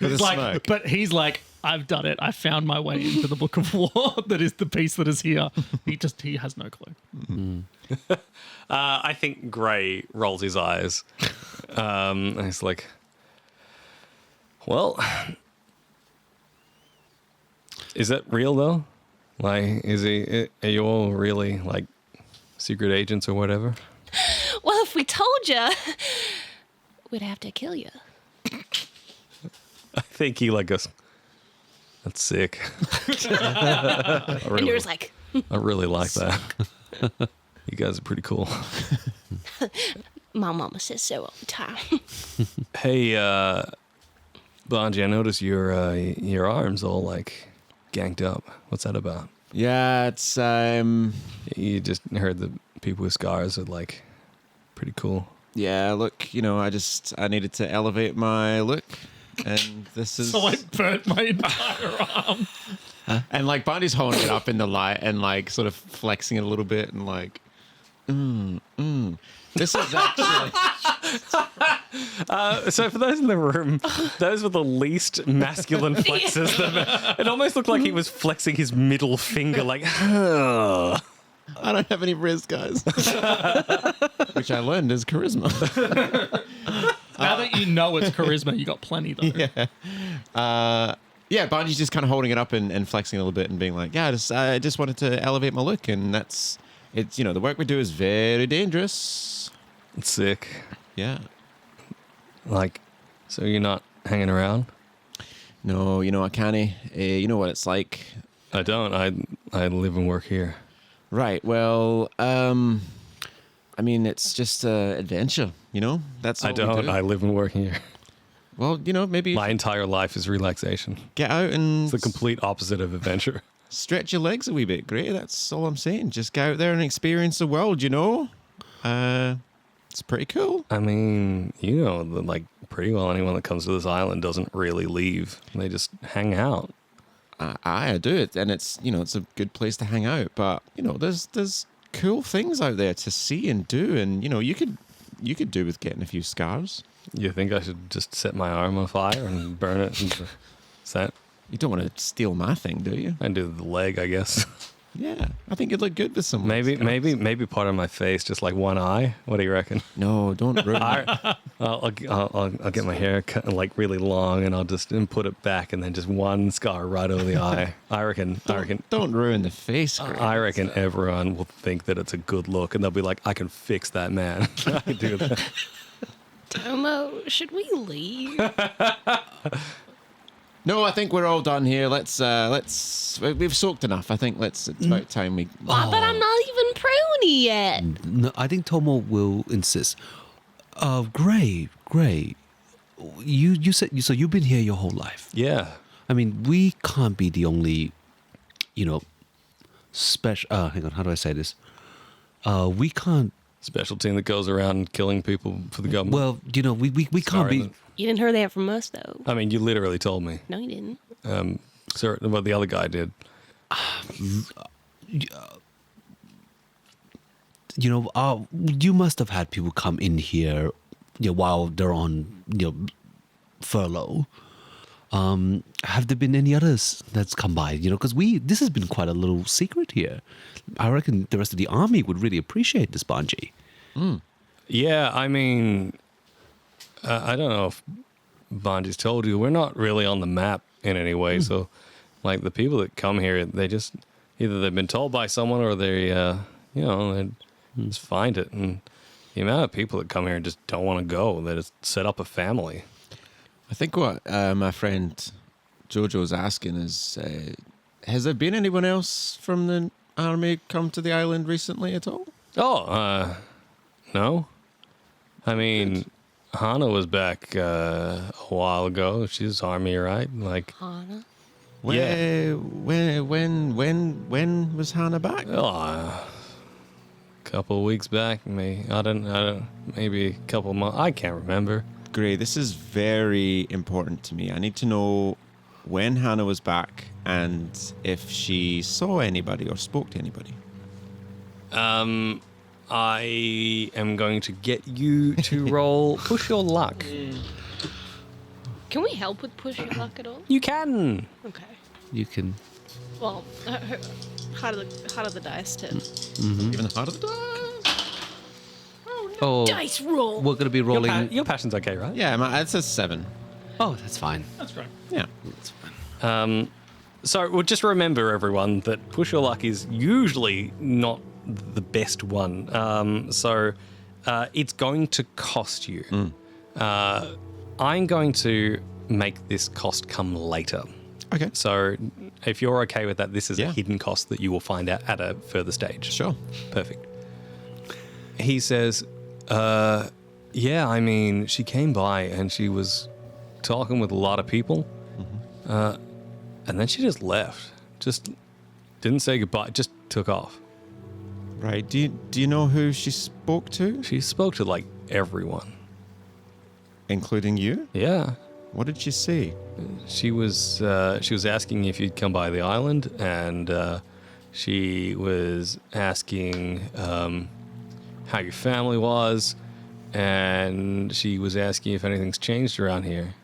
With a smoke. But he's like, I've done it. I found my way into the Book of War. That is the piece that is here. He has no clue. I think Gray rolls his eyes. And he's like, well, is that real though? Like, are you all really like secret agents or whatever? Well, if we told you, we'd have to kill you. I think he like goes, that's sick. I And really, you're just like, I really like that. You guys are pretty cool. my mama says so all the time. Hey, Banji, I noticed your arms all like ganked up. What's that about? Yeah, it's You just heard that people with scars are like pretty cool. yeah. Look, I needed to elevate my look, and this is So I burnt my entire arm. and like Banji's holding it up in the light and like sort of flexing it a little bit and like, This is actually. So for those in the room, those were the least masculine flexes. It almost looked like he was flexing his middle finger, like. I don't have any wrist, guys. Which I learned is charisma. Now that you know it's charisma, you got plenty though. Yeah, Banji's just kind of holding it up and flexing a little bit and being like, yeah, I just wanted to elevate my look, and it's the work we do is very dangerous. It's sick. Yeah. Like, so you're not hanging around? No, I can't. You know what it's like. I don't. I live and work here. Right. Well, I mean, it's just adventure. That's all I we don't. do. I live and work here. Well, maybe My entire life is relaxation. get out and It's the complete opposite of adventure. stretch your legs a wee bit. Great. That's all I'm saying. Just go out there and experience the world. It's pretty cool. I mean, that like pretty well anyone that comes to this island doesn't really leave. They just hang out. I do it, and it's it's a good place to hang out. But there's cool things out there to see and do, and you could do with getting a few scars. You think I should just set my arm on fire and burn it? Is that? You don't want to steal my thing, do you? I do the leg, I guess. Yeah, I think you'd look good with some. Maybe scars. part of my face, just like one eye. What do you reckon? No, don't ruin it. I'll get my hair cut like really long, and I'll just put it back, and then just one scar right over the eye. I reckon. Don't ruin the face. Greg. I reckon everyone will think that it's a good look, and they'll be like, "I can fix that man. I can do that." Tomo, should we leave? No, I think we're all done here. Let's we've soaked enough. I think it's about time we. But I'm not even pruny yet. No, I think Tomo will insist. Gray, you said so you've been here your whole life. Yeah. I mean, we can't be the only, special. Hang on, how do I say this? We can't. Special team that goes around killing people for the government. Well, we can't Sorry, be. You didn't hear that from us, though. I mean, you literally told me. No, you didn't. Sir, well, the other guy did. You must have had people come in here, while they're on, furlough. Have there been any others that's come by? Because this has been quite a little secret here. I reckon the rest of the army would really appreciate this, Banji. Yeah, I mean, I don't know if Banji's told you, we're not really on the map in any way. So, like, the people that come here, they just, either they've been told by someone or they, they just find it. And the amount of people that come here and just don't want to go, that it's set up a family. I think what my friend Jojo's asking is, has there been anyone else from the army come to the island recently at all? Oh, no. I mean, Hana was back a while ago. She's army, right? Like, Hana? When was Hannah back? a couple of weeks back, maybe. I don't. Maybe a couple of months. I can't remember. Great. This is very important to me. I need to know when Hannah was back and if she saw anybody or spoke to anybody. I am going to get you to roll push your luck. Can we help with push your luck at all? You can. Okay. You can. Well, heart of the dice to Even the heart of the dice. Oh, dice roll. we're going to be Your, rolling. your passion's okay, right? Yeah, it says 7. Oh, that's fine. That's great. Yeah. That's fine. So we'll just remember, everyone, that push your luck is usually not the best one. So it's going to cost you. I'm going to make this cost come later. Okay. So if you're okay with that, this is a Yeah. hidden cost that you will find out at a further stage. Sure. Perfect. He says, yeah, I mean, she came by and she was talking with a lot of people. And then she just left. Just didn't say goodbye, just took off. Right. Do you know who she spoke to? She spoke to like everyone. Including you? Yeah. What did she say? She was asking if you'd come by the island, and she was asking how your family was, and she was asking if anything's changed around here.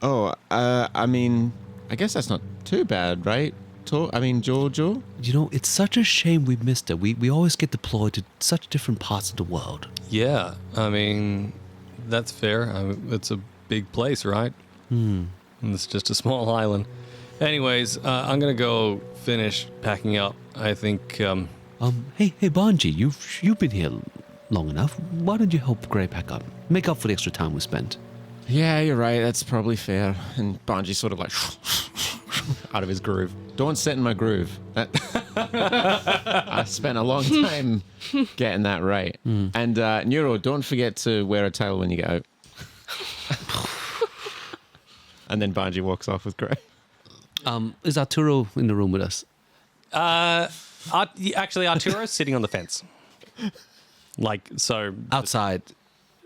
Oh, I mean, I guess that's not too bad, right? Giorgio? You know, it's such a shame we missed her. We always get deployed to such different parts of the world. Yeah, I mean, that's fair. It's a big place, right? And it's just a small island. Anyways, I'm gonna go finish packing up. I think. Hey, Banji, you've been here long enough. Why don't you help Gray pack up? Make up for the extra time we spent. Yeah, you're right. That's probably fair. And Banji sort of like out of his groove. Don't sit in my groove. I spent a long time getting that right. And Nuro, don't forget to wear a towel when you get out. And then Banji walks off with Gray. Is Arturo in the room with us? Actually, Arturo's sitting on the fence. Like, so. Outside.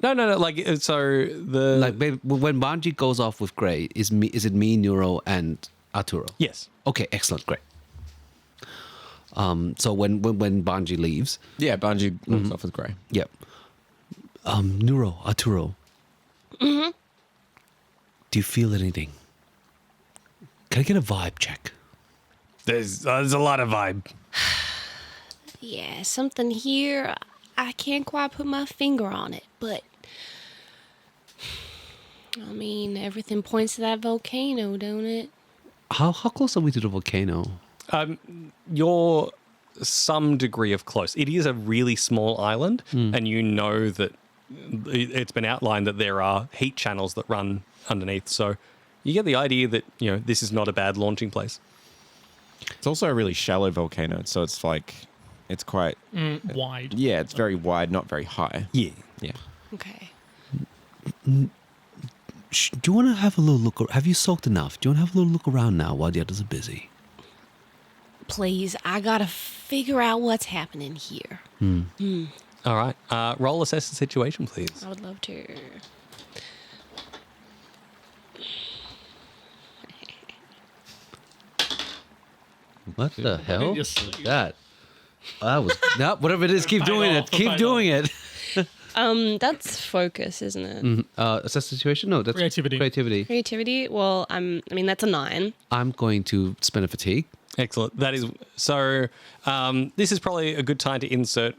No. Like, so the. Like, babe, when Banji goes off with Gray, is it me, Nuro, and Arturo? Yes. Okay, excellent, great. So when Banji leaves, Yeah, Banji walks off with Gray. yep. Nuro, Arturo. Mm-hmm. Do you feel anything? Can I get a vibe check? There's a lot of vibe. Yeah, something here. I can't quite put my finger on it, but I mean, everything points to that volcano, don't it? How close are we to the volcano? You're some degree of close. It is a really small island, and you know that it's been outlined that there are heat channels that run underneath. So you get the idea that, you know, this is not a bad launching place. It's also a really shallow volcano, so it's like, it's quite... Wide. Yeah, it's very wide, not very high. Yeah. Yeah. Okay. Do you want to have a little look? Have you soaked enough? Do you want to have a little look around now while the others are busy? Please, I gotta figure out what's happening here. All right. Roll assess the situation, please. I would love to. What the hell? Yes. was that? That was no. Whatever it is, keep doing it. Keep doing it. That's focus, isn't it? Assess the situation? No, that's Creativity. Creativity. Creativity. Well, I mean, that's a 9. I'm going to spend a fatigue. Excellent. That is so. This is probably a good time to insert,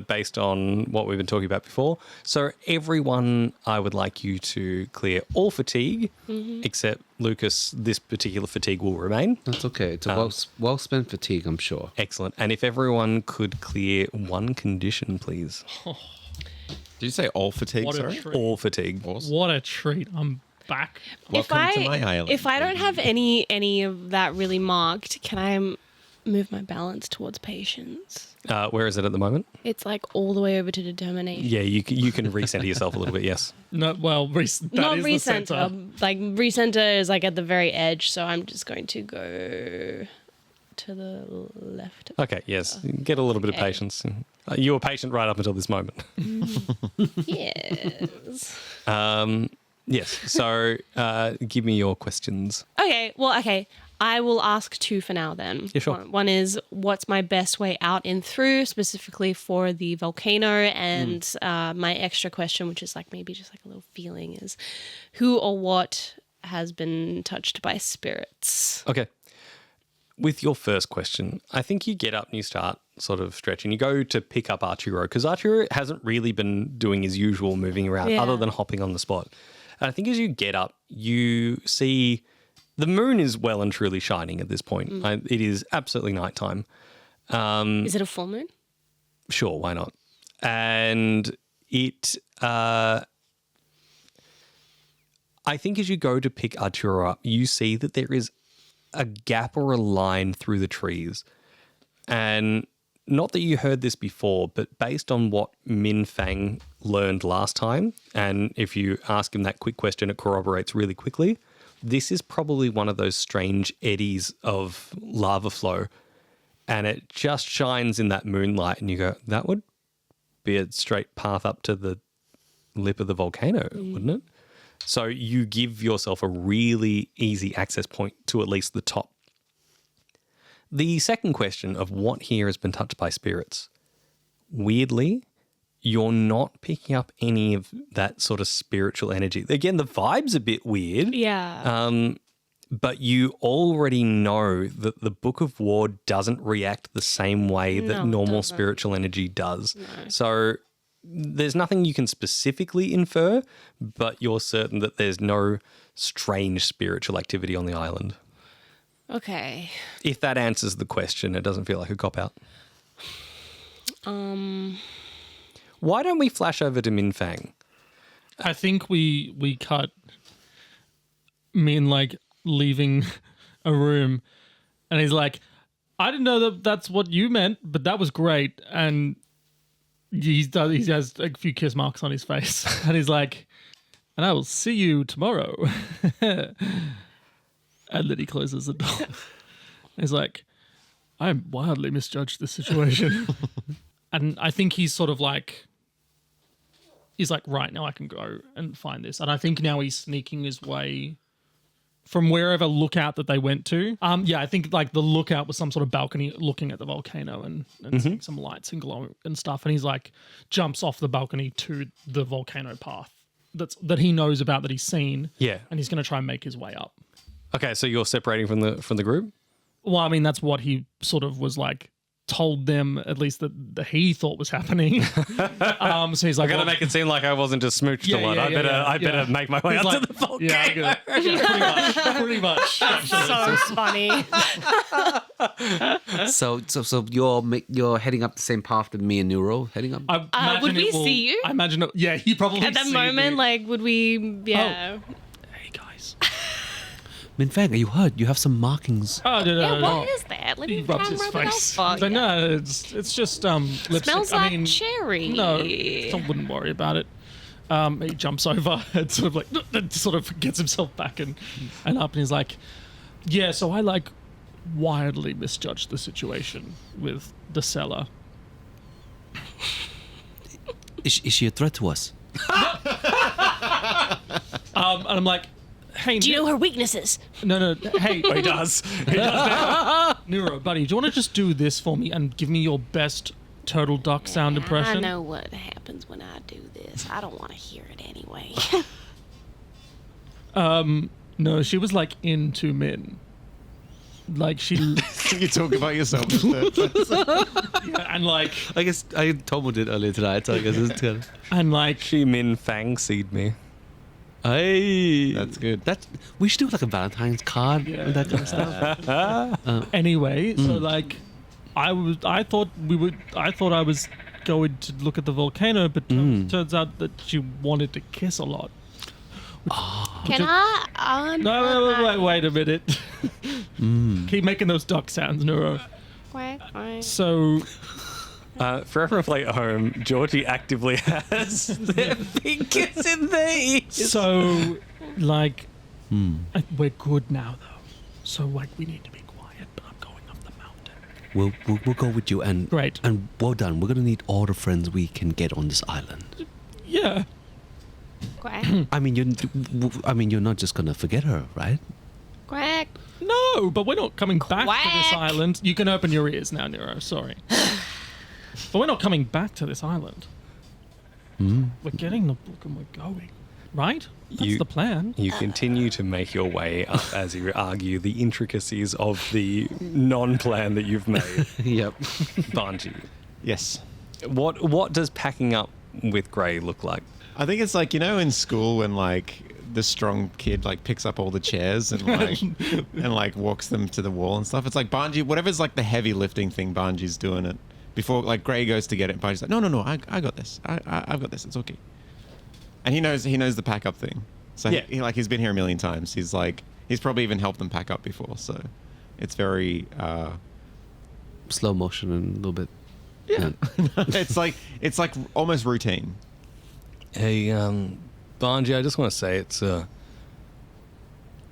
based on what we've been talking about before. So, everyone, I would like you to clear all fatigue, except Lucas. This particular fatigue will remain. That's okay. It's a well spent fatigue, I'm sure. Excellent. And if everyone could clear one condition, please. Did you say all fatigue? What a Sorry. treat. All fatigue. Awesome. What a treat. I'm back. Welcome to my island. If I don't have any of that really marked, can I move my balance towards patience? Where is it at the moment? It's like all the way over to determination. Yeah, you can recenter yourself a little bit. Yes. No, well, that Not is the center. recenter. Like recenter is like at the very edge, so I'm just going to go to the left. Okay. Yes. Get a little bit of Okay. patience. You were patient right up until this moment. Yes. Yes. So, give me your questions. Okay. Well, okay. I will ask 2 for now then. Yeah, sure. One is, what's my best way out and through, specifically for the volcano? And my extra question, which is like maybe just like a little feeling, is who or what has been touched by spirits. Okay. With your first question, I think you get up and you start sort of stretching. You go to pick up Arturo because Arturo hasn't really been doing his usual moving around other than hopping on the spot. And I think as you get up, you see the moon is well and truly shining at this point. It is absolutely nighttime. Is it a full moon? Sure, why not? And it, I think as you go to pick Arturo up, you see that there is a gap or a line through the trees. And not that you heard this before, but based on what Minh Fang learned last time, and if you ask him that quick question, it corroborates really quickly, this is probably one of those strange eddies of lava flow. And it just shines in that moonlight and you go, that would be a straight path up to the lip of the volcano, wouldn't it? So you give yourself a really easy access point to at least the top. The second question of what here has been touched by spirits. Weirdly, you're not picking up any of that sort of spiritual energy. Again, the vibe's a bit weird. Yeah. But you already know that the Book of War doesn't react the same way that No, it normal doesn't. spiritual energy does. No. So there's nothing you can specifically infer, but you're certain that there's no strange spiritual activity on the island. Okay. If that answers the question, it doesn't feel like a cop-out. Why don't we flash over to Minh Fang? I think we cut Minh like leaving a room, and he's like, I didn't know that that's what you meant, but that was great. And he has a few kiss marks on his face, and he's like, and I will see you tomorrow. And then he closes the door. He's like, I wildly misjudged this situation. And I think he's sort of like, he's like, right, now I can go and find this. And I think now he's sneaking his way from wherever lookout that they went to. I think like the lookout was some sort of balcony looking at the volcano and seeing some lights and glow and stuff. And he's like, jumps off the balcony to the volcano path that he knows about, that he's seen. Yeah. And he's going to try and make his way up. Okay, so you're separating from the group? Well, I mean, that's what he sort of was like, told them at least that he thought was happening. So he's like, I gotta make it seem like I wasn't just smooched a lot. I better make my way up to the volcano. Pretty much. So funny. So you're heading up the same path that me and Nuro heading up. I imagine would we see you? I imagine it, yeah, he probably At that see moment, me. like, would we? Yeah. Hey guys. Minh Fang, are you hurt? You have some markings. Oh, no. What is that? Let He me rubs try and his rub it face. off. He's like, no, it's just lipstick. Smells I like mean, cherry. No, I wouldn't worry about it. He jumps over and sort of like sort of gets himself back and up, and he's like, yeah, so I like wildly misjudged the situation with Dysela. Is she a threat to us? And I'm like, hey, Do you know her weaknesses? No, hey. He does. Nuro, buddy, do you want to just do this for me and give me your best turtle duck sound impression? I know what happens when I do this. I don't want to hear it anyway. No, she was like into Minh. Like she, You talk about yourself. and like, I guess Tomo did earlier tonight, so I guess it's kind of... and like, She Minh Fang seed me. Hey, That's good. We should do like a Valentine's card and that kind of stuff. anyway, so like, I thought I was going to look at the volcano, but turns out that she wanted to kiss a lot. Can I? No, wait a minute. Keep making those duck sounds, Nuro. Quack, quack. So, For everyone playing at home, Georgie actively has their fingers in their ears. so, like, we're good now though. So, like, we need to be quiet. But I'm going up the mountain. We'll go with you, and Great. And well done. We're gonna need all the friends we can get on this island. Yeah. Quack, I mean, you're not just gonna forget her, right? quack. No, but we're not coming back to this Quack. island. You can open your ears now, Nero. Sorry. But we're not coming back to this island. We're getting the book and we're going. right? That's the plan. You continue to make your way up as you argue the intricacies of the non-plan that you've made. Yep. Banji, Yes. what does packing up with Grey look like? I think it's like, in school when like the strong kid like picks up all the chairs and like and like walks them to the wall and stuff. It's like Banji, whatever's like the heavy lifting thing, Banji's doing it. Before like Grey goes to get it, Banji's like, no, I got this. I've got this. It's okay. And he knows the pack up thing. So Yeah. he's been here a million times. He's probably even helped them pack up before. So it's very Slow motion and a little bit. yeah. it's like almost routine. Hey, Banji, I just want to say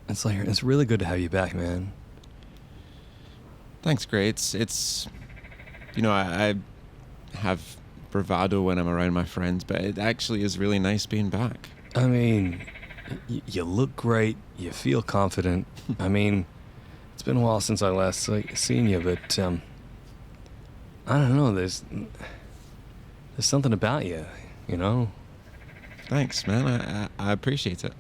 it's really good to have you back, man. Thanks, Grey. It's I have bravado when I'm around my friends, but it actually is really nice being back. I mean, you look great. You feel confident. I mean, it's been a while since I last seen you, but I don't know. There's something about you, Thanks, man. I appreciate it.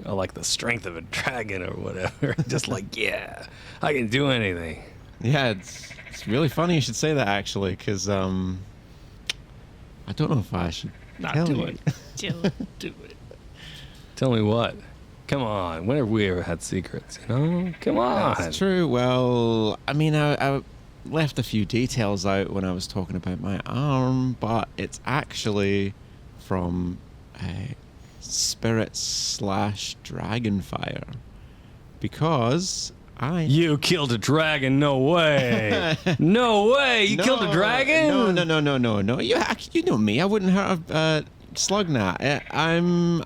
I like the strength of a dragon or whatever. Just like, yeah, I can do anything. Yeah, it's really funny you should say that actually, because I don't know if I should tell do you. it. Do it. Tell me what. Come on. When have we ever had secrets? Come on. That's true. Well, I mean, I left a few details out when I was talking about my arm, but it's actually from a spirit/dragon fire, because You killed a dragon? No way. No way. You killed a dragon? No. You know me. I wouldn't have Slugnut.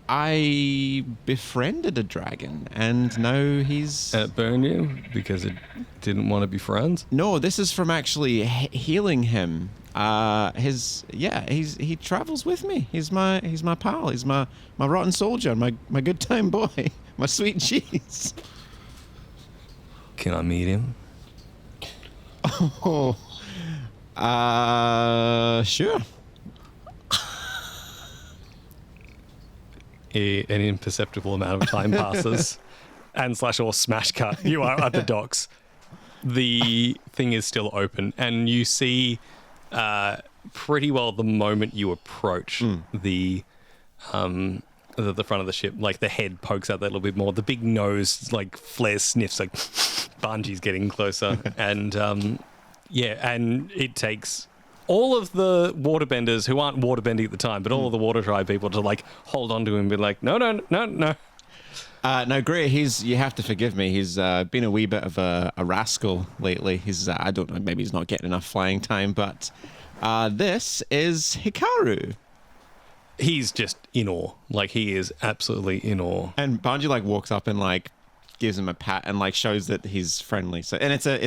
I befriended a dragon, and now he's. It burned you because it didn't want to be friends? No, this is from actually healing him. He travels with me. He's my pal. He's my rotten soldier, my good time boy, my sweet cheese. Can I meet him? Oh, sure. An imperceptible amount of time passes, and / smash cut. You are at the docks. The thing is still open, and you see pretty well the moment you approach the front of the ship, like the head pokes out that little bit more. The big nose like flares, sniffs, like Banji's getting closer, and and it takes all of the waterbenders who aren't waterbending at the time, but all of the water tribe people to like hold on to him and be like, no. No, Grey, you have to forgive me. He's been a wee bit of a rascal lately. He's, I don't know, maybe he's not getting enough flying time, but this is Hikaru. He's just in awe. Like, he is absolutely in awe. And Banji like walks up and like gives him a pat and like shows that he's friendly. So, and it's a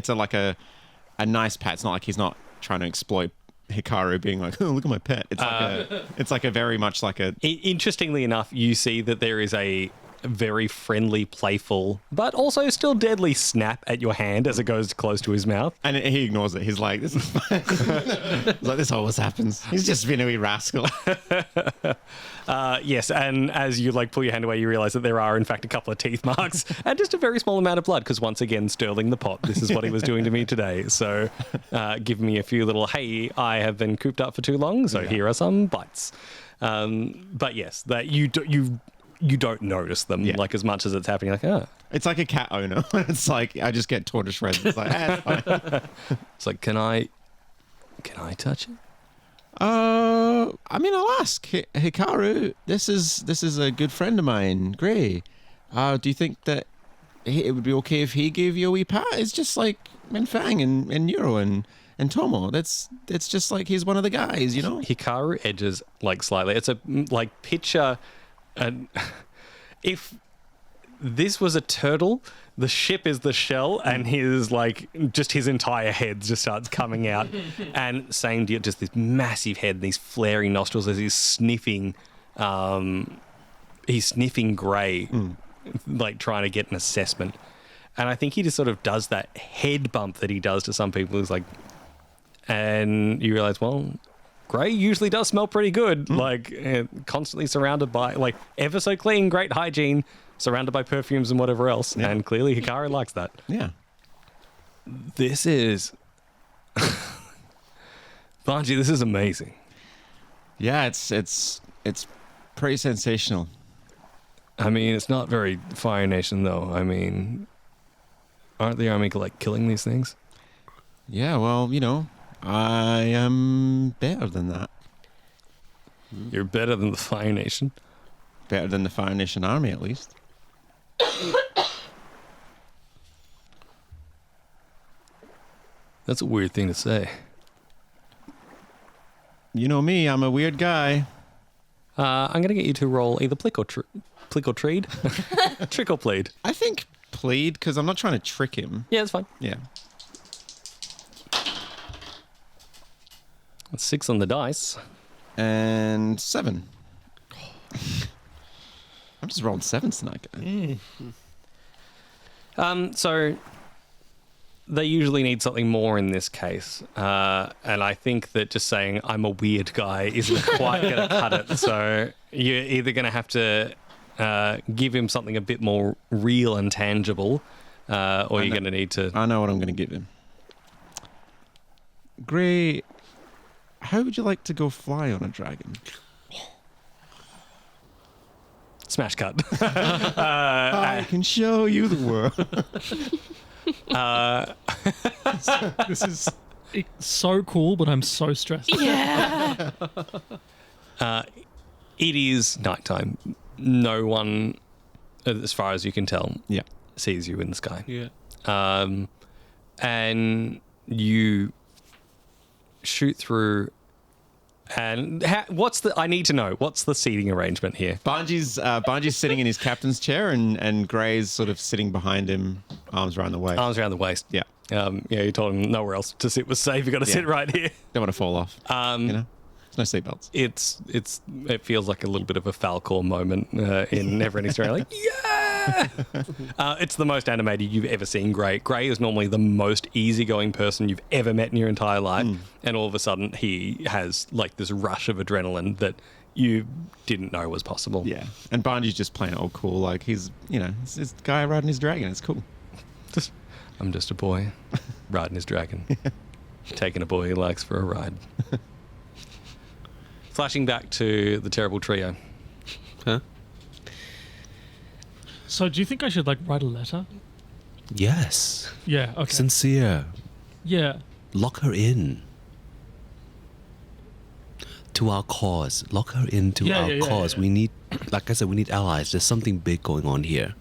nice pat. It's not like he's not trying to exploit Hikaru being like, oh, look at my pet. It's like a very much like a. Interestingly enough, you see that there is a very friendly, playful, but also still deadly snap at your hand as it goes close to his mouth. And he ignores it. He's like, this is fine. He's like, this always happens. He's just been a wee rascal. Yes, and as you like pull your hand away, you realize that there are in fact a couple of teeth marks and just a very small amount of blood, because once again, Sterling the pot, this is what he was doing to me today. So give me a few little, hey, I have been cooped up for too long, so here are some bites. But yes, that you don't notice them like as much as it's happening. Like, It's like a cat owner. It's like, I just get torn to shreds. It's like, it's fine. It's like, can I touch it? I mean, I'll ask. Hikaru, this is a good friend of mine, Grey. Do you think that it would be okay if he gave you a wee pat? It's just like FANG and Nuro and Tomo. It's just like he's one of the guys, Hikaru edges like slightly. It's a like picture. And if this was a turtle, the ship is the shell, and his like just his entire head just starts coming out, and same deal, just this massive head, and these flaring nostrils as he's sniffing Grey, like trying to get an assessment. And I think he just sort of does that head bump that he does to some people. Who's like, and you realize, well, Grey usually does smell pretty good. Like, constantly surrounded by, like, ever so clean, great hygiene, surrounded by perfumes and whatever else. Yeah. And clearly Hikaru likes that. Yeah. This is... Banji, this is amazing. Yeah, it's pretty sensational. I mean, it's not very Fire Nation, though. I mean, aren't the army, like, killing these things? Yeah, well, I am better than that. You're better than the Fire Nation. Better than the Fire Nation army, at least. That's a weird thing to say. You know me, I'm a weird guy. I'm going to get you to roll either plick or treed. Trick or plead. I think plead, because I'm not trying to trick him. Yeah, it's fine. Yeah. That's 6 on the dice. And 7. I'm just rolling 7s tonight, guys. So they usually need something more in this case. And I think that just saying I'm a weird guy isn't quite going to cut it. So you're either going to have to give him something a bit more real and tangible, or you're going to need to... I know what I'm going to give him. Gray, how would you like to go fly on a dragon? Smash cut. I can show you the world. This is so cool, but I'm so stressed. Yeah. It is nighttime. No one, as far as you can tell, Yeah. sees you in the sky. Yeah. And you shoot through. And I need to know, what's the seating arrangement here? Banji's sitting in his captain's chair, and Gray's sort of sitting behind him, arms around the waist. Arms around the waist. Yeah. You told him nowhere else to sit was safe. You got to sit right here. Don't want to fall off. There's no seatbelts. It feels like a little bit of a Falcor moment in Neverending Story. Like, yeah! It's the most animated you've ever seen Gray. Gray is normally the most easygoing person you've ever met in your entire life. And all of a sudden, he has like this rush of adrenaline that you didn't know was possible. Yeah. And Banji's just playing it all cool. Like, he's this guy riding his dragon. It's cool. I'm just a boy riding his dragon. Taking a boy he likes for a ride. Flashing back to the terrible trio. Huh? So do you think I should like write a letter? Yes. Yeah. Okay. Sincere. Yeah. Lock her in. To our cause. Lock her into our cause. Yeah. We need, like I said, we need allies. There's something big going on here.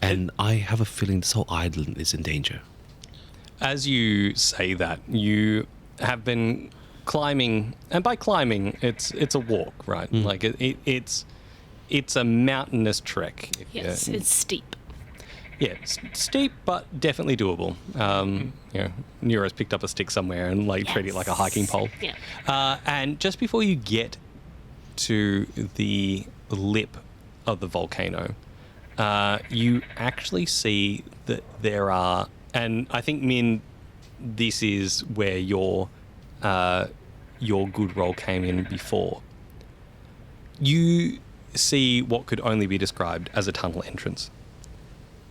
And I have a feeling this whole island is in danger. As You say that, you have been climbing, and by climbing, it's a walk, right? Like it's a mountainous trek. Yes, it's steep. Yeah, it's steep, but definitely doable. Neuro's picked up a stick somewhere and treat it like a hiking pole. Yeah. And just before you get to the lip of the volcano, you actually see that there are, and I think, Min, this is where your good roll came in before. You see what could only be described as a tunnel entrance.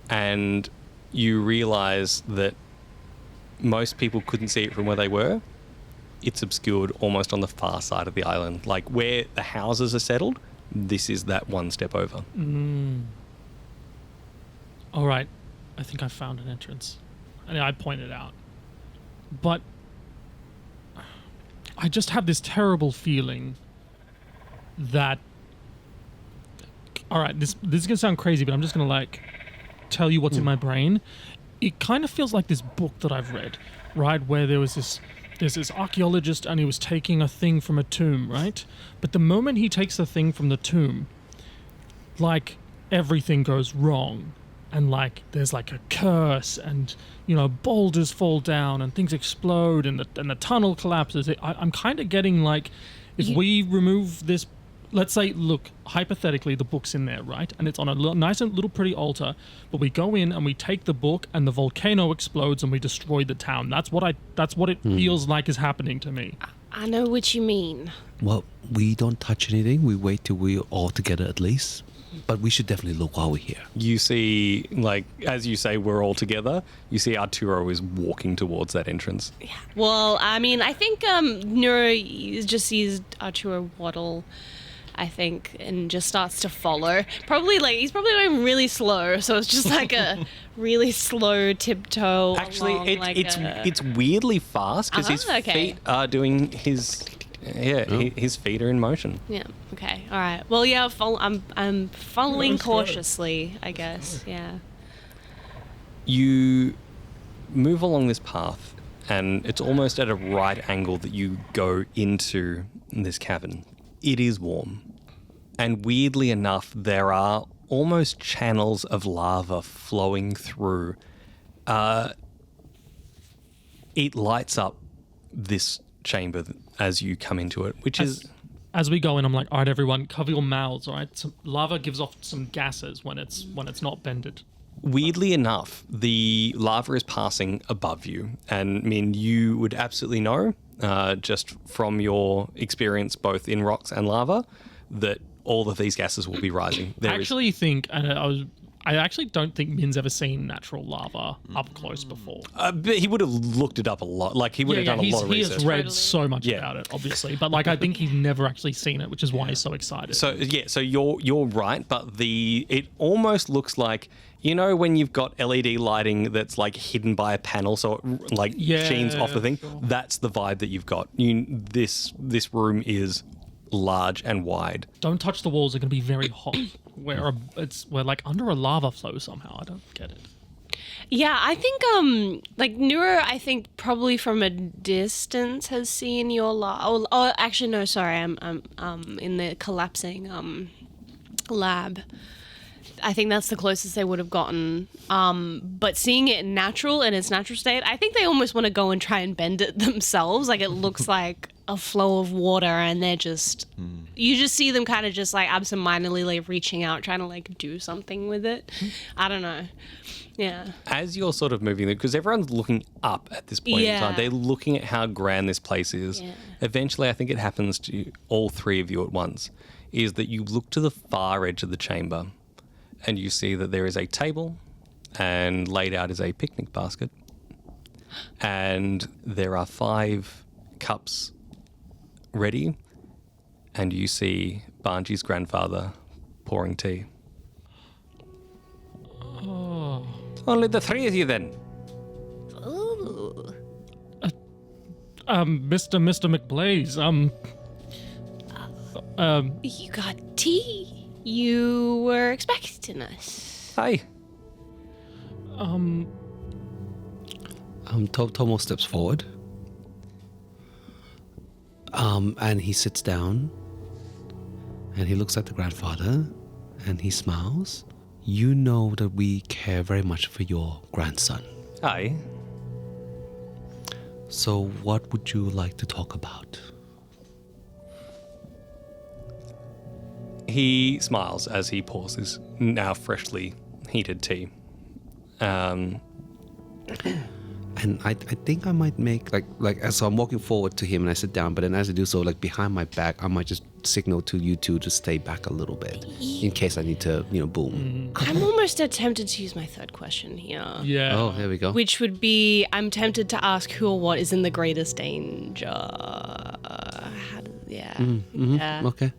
And you realize that most people couldn't see it from where they were. It's obscured almost on the far side of the island. Like where the houses are settled, this is that one step over. All right. I think I found an entrance. And I pointed out. But I just have this terrible feeling that... All right, this is going to sound crazy, but I'm just going to tell you what's in my brain. It kind of feels like this book that I've read, right? Where there's this archaeologist and he was taking a thing from a tomb, right? But the moment he takes the thing from the tomb, everything goes wrong. And there's a curse and, boulders fall down and things explode and the tunnel collapses. I'm kind of getting if we remove this, let's say, look, hypothetically, the book's in there, right? And it's on a nice and little pretty altar, but we go in and we take the book and the volcano explodes and we destroy the town. That's what it feels like is happening to me. I know what you mean. Well, we don't touch anything. We wait till we're all together at least. But we should definitely look while we're here. You see, like, as you say, we're all together. You see Arturo is walking towards that entrance. Yeah. Well, I mean, I think Nuro just sees Arturo waddle, I think, and just starts to follow. He's probably going really slow, so it's just like a really slow tiptoe. Actually, along, it's weirdly fast because his feet are doing his. Yeah, his feet are in motion. Yeah. Okay. All right. Well, yeah. I'm following cautiously, I guess. Yeah. You move along this path, and it's almost at a right angle that you go into this cavern. It is warm, and weirdly enough, there are almost channels of lava flowing through. It lights up this chamber as you come into it, which is... As we go in, I'm like, all right, everyone, cover your mouths, all right? Some lava gives off some gases when it's not bended. Weirdly enough, the lava is passing above you. And I mean, you would absolutely know, just from your experience both in rocks and lava, that all of these gases will be rising. I actually don't think Min's ever seen natural lava up close before. But he would have looked it up a lot. Like, he would have done a lot of research. He has read so much about it, obviously. But, like, I think he's never actually seen it, which is why he's so excited. So you're right, but it almost looks like, you know, when you've got LED lighting that's, like, hidden by a panel, so it, like, sheens off the thing? Sure. That's the vibe that you've got. This room is large and wide. Don't touch the walls, they're going to be very hot. We're like under a lava flow somehow. I don't get it. Yeah, I think like Nuro, I think probably from a distance has seen your lava. Oh, actually no, sorry, I'm in the collapsing lab. I think that's the closest they would have gotten. But seeing it natural in its natural state, I think they almost want to go and try and bend it themselves. Like, it looks like a flow of water, and they're just you just see them kind of just like absentmindedly like reaching out, trying to like do something with it. I don't know. Yeah. As you're sort of moving, because everyone's looking up at this point in time, they're looking at how grand this place is. Yeah. Eventually, I think it happens to all three of you at once, is that you look to the far edge of the chamber and you see that there is a table, and laid out is a picnic basket, and there are 5 cups ready, and you see Banji's grandfather pouring tea. Oh. Only the 3 of you then. Ooh. Mr. McBlaze, You got tea. You were expecting us. Hi. Tomo steps forward. And he sits down. And he looks at the grandfather. And he smiles. You know that we care very much for your grandson. Hi. So what would you like to talk about? He smiles as he pours his now freshly heated tea. And I think I might make so I'm walking forward to him and I sit down, but then as I do so, like behind my back, I might just signal to you two to stay back a little bit in case I need to, boom. I'm almost tempted to use my third question here. yeah. Oh, there we go. Which would be, I'm tempted to ask who or what is in the greatest danger. Yeah. Okay.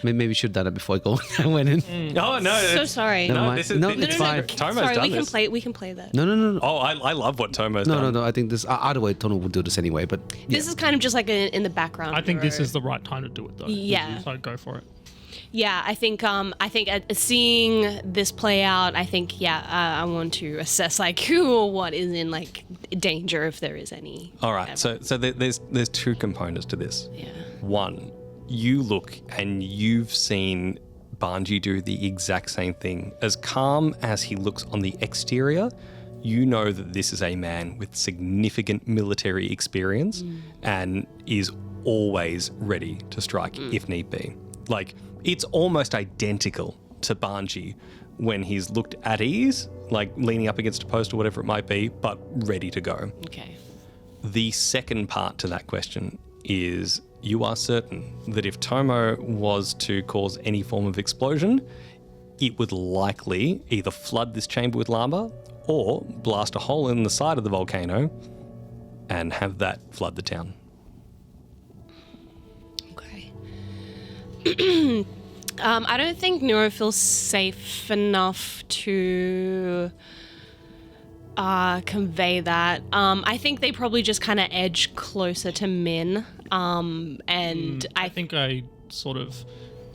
Maybe we should have done it before I went in. Oh, no. So sorry. Never No, mind. this is No, this- it's fine. Tomo's Sorry, done we can this. play. We can play that. No. Oh, I love what Tomo's done. No. I think this either way, Tono will do this anyway. But This is kind of just like in the background. I think this Nuro. is the right time to do it, though. Yeah. So go for it. Yeah, I think seeing this play out, I think I want to assess like who or what is in like danger, if there is any. All right. So there's 2 components to this. Yeah. 1, you look and you've seen Banji do the exact same thing. As calm as he looks on the exterior, you know that this is a man with significant military experience and is always ready to strike if need be. Like, it's almost identical to Banji when he's looked at ease, like leaning up against a post or whatever it might be, but ready to go. Okay. The second part to that question is you are certain that if Tomo was to cause any form of explosion, it would likely either flood this chamber with lava or blast a hole in the side of the volcano and have that flood the town. Okay. I don't think Nuro feels safe enough to convey that. I think they probably just kind of edge closer to Min. And I think I sort of...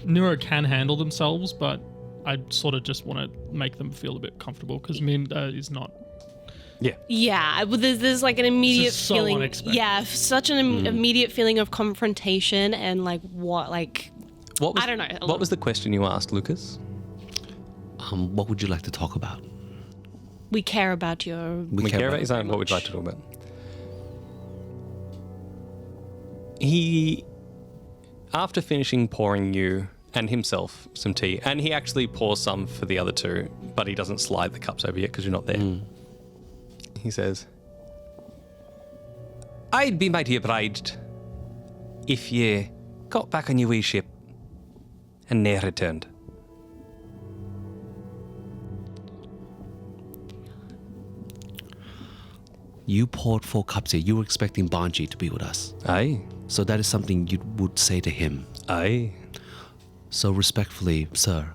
Nuro can handle themselves, but I sort of just want to make them feel a bit comfortable because Min is not... Yeah, but there's like an immediate This is so feeling. unexpected. Yeah, such an immediate feeling of confrontation and like what, like... What was, I don't know. What was the question you asked, Lucas? What would you like to talk about? We care about your... We care about his own. What would you like to talk about? He, after finishing pouring you and himself some tea, and he actually pours some for the other two, but he doesn't slide the cups over yet because you're not there. He says, I'd be mighty obliged if ye got back on your wee ship and ne'er returned. You poured 4 cups here. You were expecting Banji to be with us. Aye, So that is something you would say to him. aye. So respectfully, sir,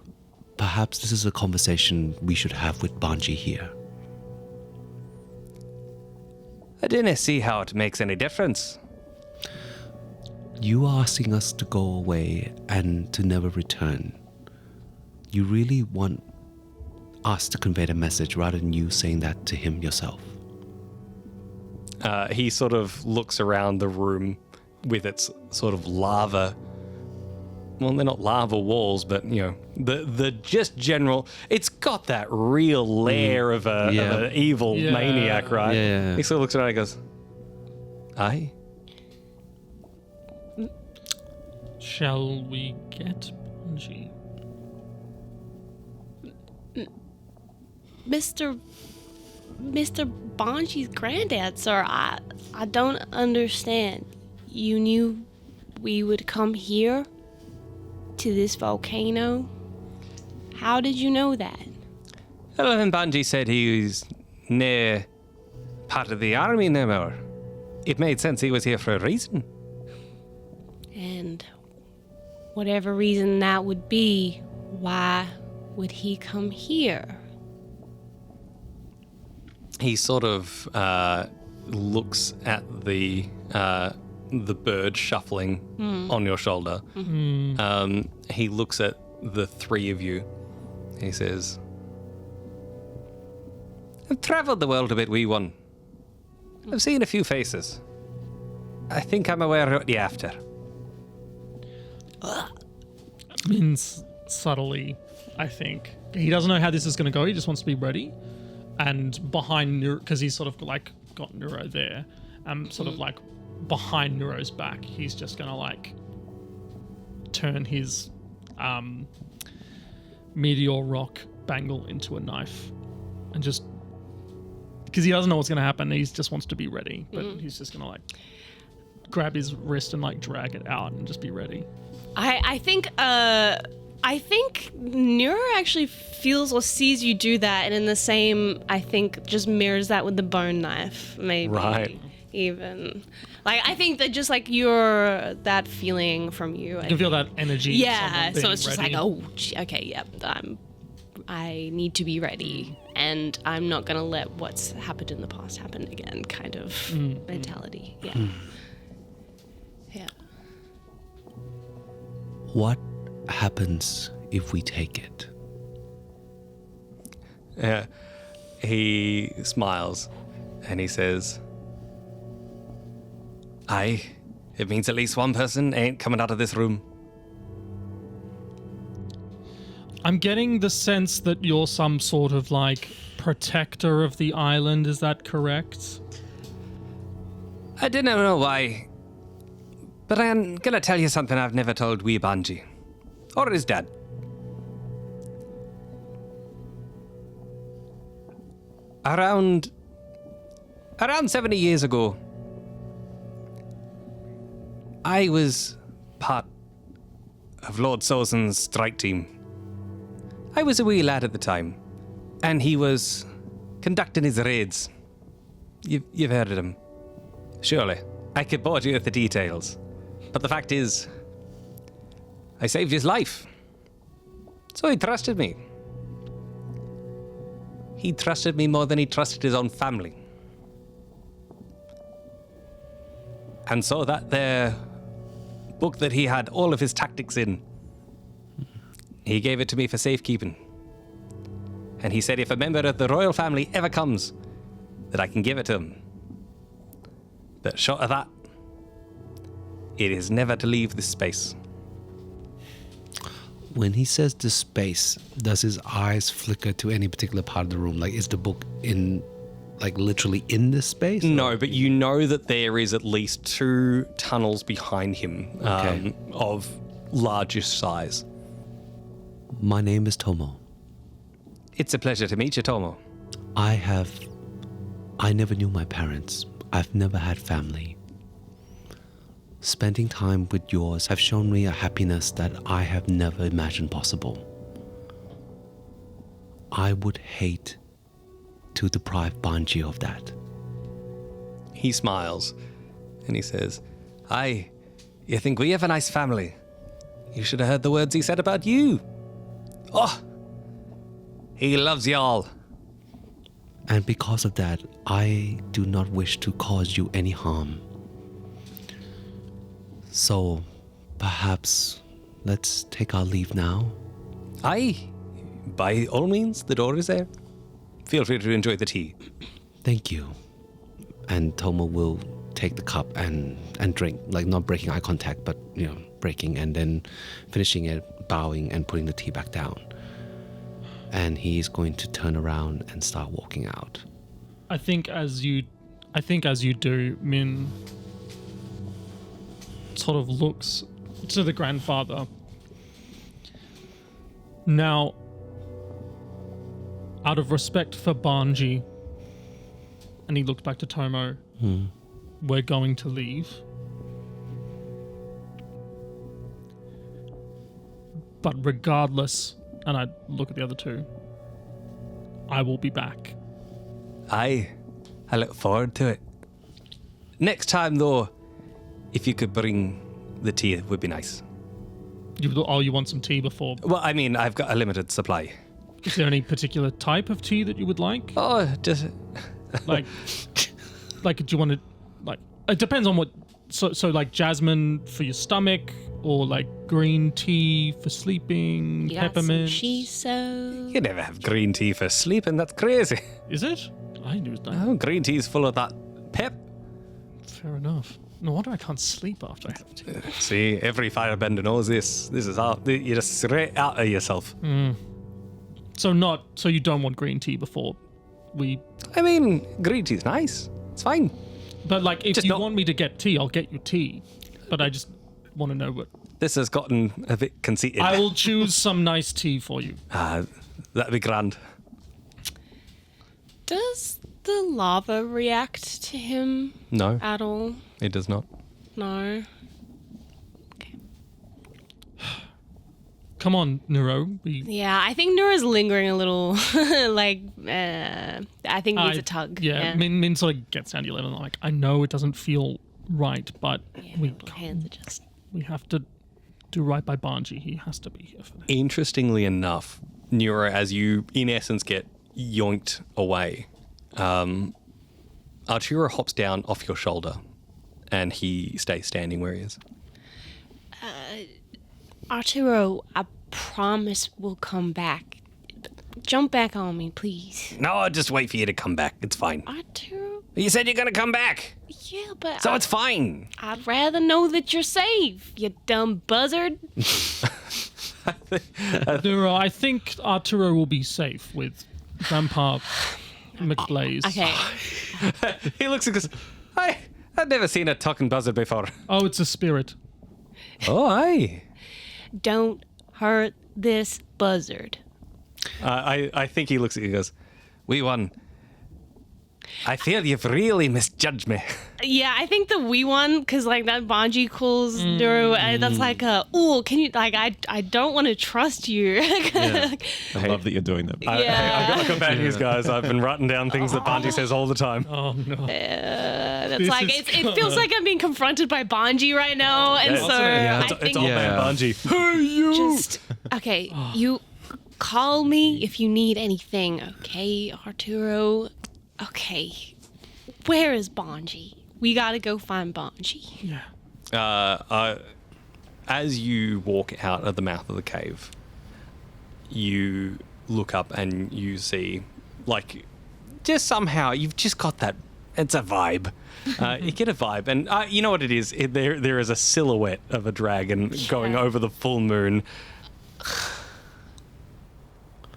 perhaps this is a conversation we should have with Banji here. I didn't see how it makes any difference. You are asking us to go away and to never return. You really want us to convey the message rather than you saying that to him yourself. He sort of looks around the room with its sort of lava. Well, they're not lava walls, but you know, the just general. It's got that real lair of an evil Yeah. maniac, right? Yeah. He sort of looks around and goes, "Aye." Shall we get Banji? Mr. Banji's granddad, sir. I don't understand. You knew we would come here to this volcano? How did you know that? Well, when Banji said he was near part of the army no more, it made sense he was here for a reason. And whatever reason that would be, why would he come here? He sort of looks at the bird shuffling on your shoulder. He looks at the three of you. He says, I've travelled the world a bit, wee one. I've seen a few faces. I think I'm aware of what you're after. Min's subtly, I think. He doesn't know how this is going to go. He just wants to be ready. And behind Nuro, because he's sort of like got Nuro there, sort of like behind Nuro's back, he's just going to like turn his meteor rock bangle into a knife and just, because he doesn't know what's going to happen, he just wants to be ready, but he's just going to like grab his wrist and like drag it out and just be ready. I think Nuro actually feels or sees you do that, and in the same, I think, just mirrors that with the bone knife, maybe. Right. Even. Like, I think that just, like, that feeling from you. You can feel that energy. Yeah, of someone so it's just being like, ready. oh, okay, yep, I need to be ready, and I'm not going to let what's happened in the past happen again, kind of mentality. Yeah. Yeah. What happens if we take it? He smiles and he says, Aye, it means at least one person ain't coming out of this room. I'm getting the sense that you're some sort of like protector of the island. Is that correct? I didn't know why, but I'm gonna tell you something I've never told wee Banji. Or his dad. Around 70 years ago, I was part of Lord Sorsen's strike team. I was a wee lad at the time, and he was conducting his raids. You've heard of him. Surely. I could bore you with the details. But the fact is, I saved his life. So he trusted me. He trusted me more than he trusted his own family. And so that there book that he had all of his tactics in, he gave it to me for safekeeping. And he said if a member of the royal family ever comes, that I can give it to him. But short of that, it is never to leave this space. When he says this space, does his eyes flicker to any particular part of the room? Like, is the book in, like, literally in this space? No, but you know that there is at least 2 tunnels behind him of largest size. My name is Tomo. It's a pleasure to meet you, Tomo. I never knew my parents. I've never had family. Spending time with yours have shown me a happiness that I have never imagined possible. I would hate to deprive Banji of that. He smiles and he says, Aye, you think we have a nice family? You should have heard the words he said about you. Oh, he loves y'all. And because of that, I do not wish to cause you any harm. So, perhaps let's take our leave now. Aye, by all means, the door is there. Feel free to enjoy the tea. Thank you. And Tomo will take the cup and drink, like not breaking eye contact, but, you know, breaking and then finishing it, bowing and putting the tea back down. And he's going to turn around and start walking out. I think as you do, Min sort of looks to the grandfather. Now, out of respect for Banji, and he looks back to Tomo, we're going to leave. But regardless, and I look at the other 2, I will be back. Aye, I look forward to it. Next time, though, if you could bring the tea, it would be nice. You want some tea before? Well, I mean, I've got a limited supply. Is there any particular type of tea that you would like? Oh, just... Like, do you want to, like, it depends on what, so like jasmine for your stomach, or like green tea for sleeping, You peppermint. got some shiso. You never have green tea for sleeping, that's crazy. Is it? I knew that. Oh, green tea's full of that pep. Fair enough. No wonder I can't sleep after I have tea. See, every firebender knows this. This is how you're just straight out of yourself. So you don't want green tea before we... I mean, green tea's nice. It's fine. But like, if Just you not- want me to get tea, I'll get you tea. But I just want to know what... This has gotten a bit conceited. I will choose some nice tea for you. That'd be grand. Does the lava react to him No, at all? it does not. No. Come on, Nuro. Yeah, I think Nora's lingering a little. I think needs a tug. Yeah, Min sort of gets down to 11. Like, I know it doesn't feel right, but My hands are just. we have to do right by Banji. He has to be here for that. Interestingly enough, Nuro, as you in essence get yoinked away, Arturo hops down off your shoulder and he stays standing where he is. Arturo, I promise we'll come back. Jump back on me, please. No, I'll just wait for you to come back. It's fine. Arturo? You said you're going to come back. Yeah, but So it's fine. I'd rather know that you're safe, you dumb buzzard. Nuro, I think Arturo will be safe with Grandpa McBlaze. Okay. He looks and goes, I've never seen a talking buzzard before. Oh, it's a spirit. Oh, aye. Don't hurt this buzzard. I think he looks at you and goes, we won. I feel you've really misjudged me. Yeah, I think the wee one, because like that Banji calls Nuro, that's like can you, like, I don't want to trust you. I love that you're doing that. I got bad news, guys. I've been writing down things that Banji says all the time. Oh no. That's like, it feels like I'm being confronted by Banji right now. And so I think It's old man Banji. Hey, you! just, okay, you call me if you need anything, okay, Arturo? Okay, where is Banji? We gotta go find Banji. Yeah. As you walk out of the mouth of the cave, you look up and you see, like, just somehow you've just got that. It's a vibe. You get a vibe, and you know what it is. There is a silhouette of a dragon going over the full moon.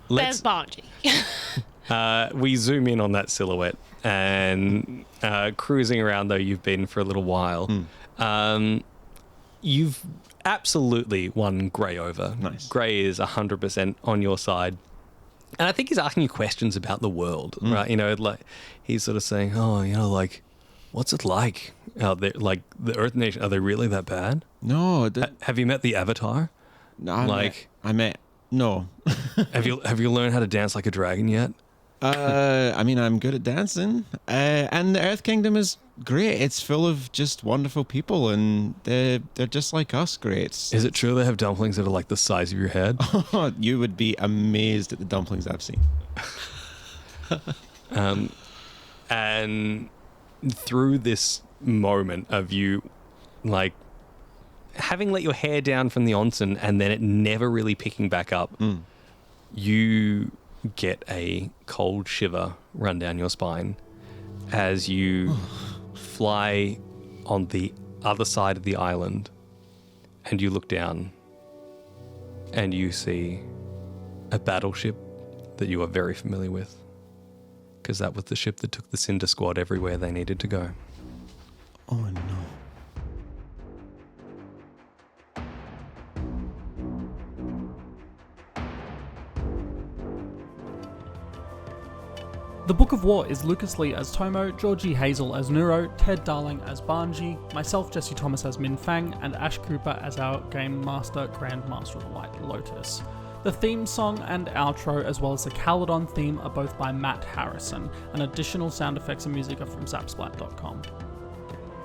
There's Banji. We zoom in on that silhouette, and cruising around, though you've been for a little while, you've absolutely won Grey over. Nice. Grey is 100% on your side. And I think he's asking you questions about the world, right? You know, like he's sort of saying, oh, you know, like, what's it like out there? Like the Earth Nation, are they really that bad? No. Have you met the Avatar? No, I met. No. Have you learned how to dance like a dragon yet? I mean, I'm good at dancing, and the Earth Kingdom is great. It's full of just wonderful people, and they're just like us. Great. Is it true they have dumplings that are like the size of your head? You would be amazed at the dumplings I've seen. And through this moment of you, like, having let your hair down from the onsen and then it never really picking back up, you get a cold shiver run down your spine as you fly on the other side of the island, and you look down and you see a battleship that you are very familiar with, because that was the ship that took the Cinder Squad everywhere they needed to go. Oh no. The Book of War is Lucas Lee as Tomo, Georgie Hazel as Nuro, Ted Darling as Banji, myself Jesse Thomas as Minh Fang, and Ash Cooper as our Game Master, Grand Master of the White Lotus. The theme song and outro, as well as the Caledon theme, are both by Matt Harrison, and additional sound effects and music are from zapsplat.com.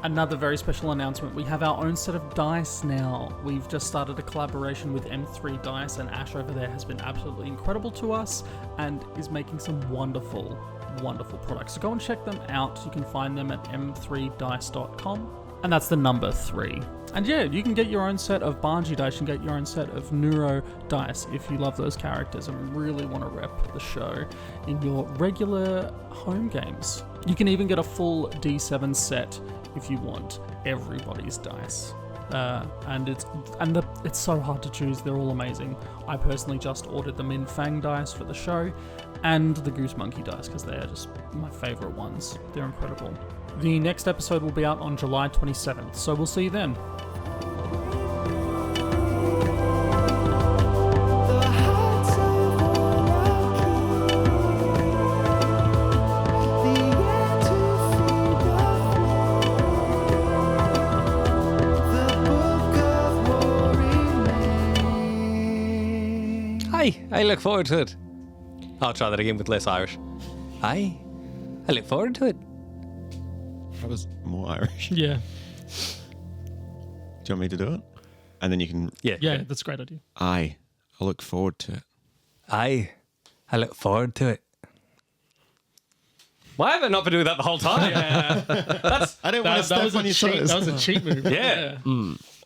Another very special announcement, we have our own set of dice now. We've just started a collaboration with M3 Dice, and Ash over there has been absolutely incredible to us and is making some wonderful, wonderful products. So go and check them out. You can find them at m3dice.com, and that's the number 3. And yeah, you can get your own set of Banji dice, you can get your own set of Nuro dice if you love those characters and really want to rep the show in your regular home games. You can even get a full D7 set if you want everybody's dice. And it's so hard to choose. They're all amazing. I personally just ordered the Minh Fang dice for the show and the Goose Monkey dice because they're just my favorite ones. They're incredible. The next episode will be out on July 27th, so we'll see you then. I look forward to it. I'll try that again with less Irish. I look forward to it. That was more Irish. Yeah. Do you want me to do it? And then you can... Yeah, that's a great idea. I look forward to it. I look forward to it. Why have I not been doing that the whole time? Yeah. I didn't want to step on your toes. That was a cheat move. Yeah.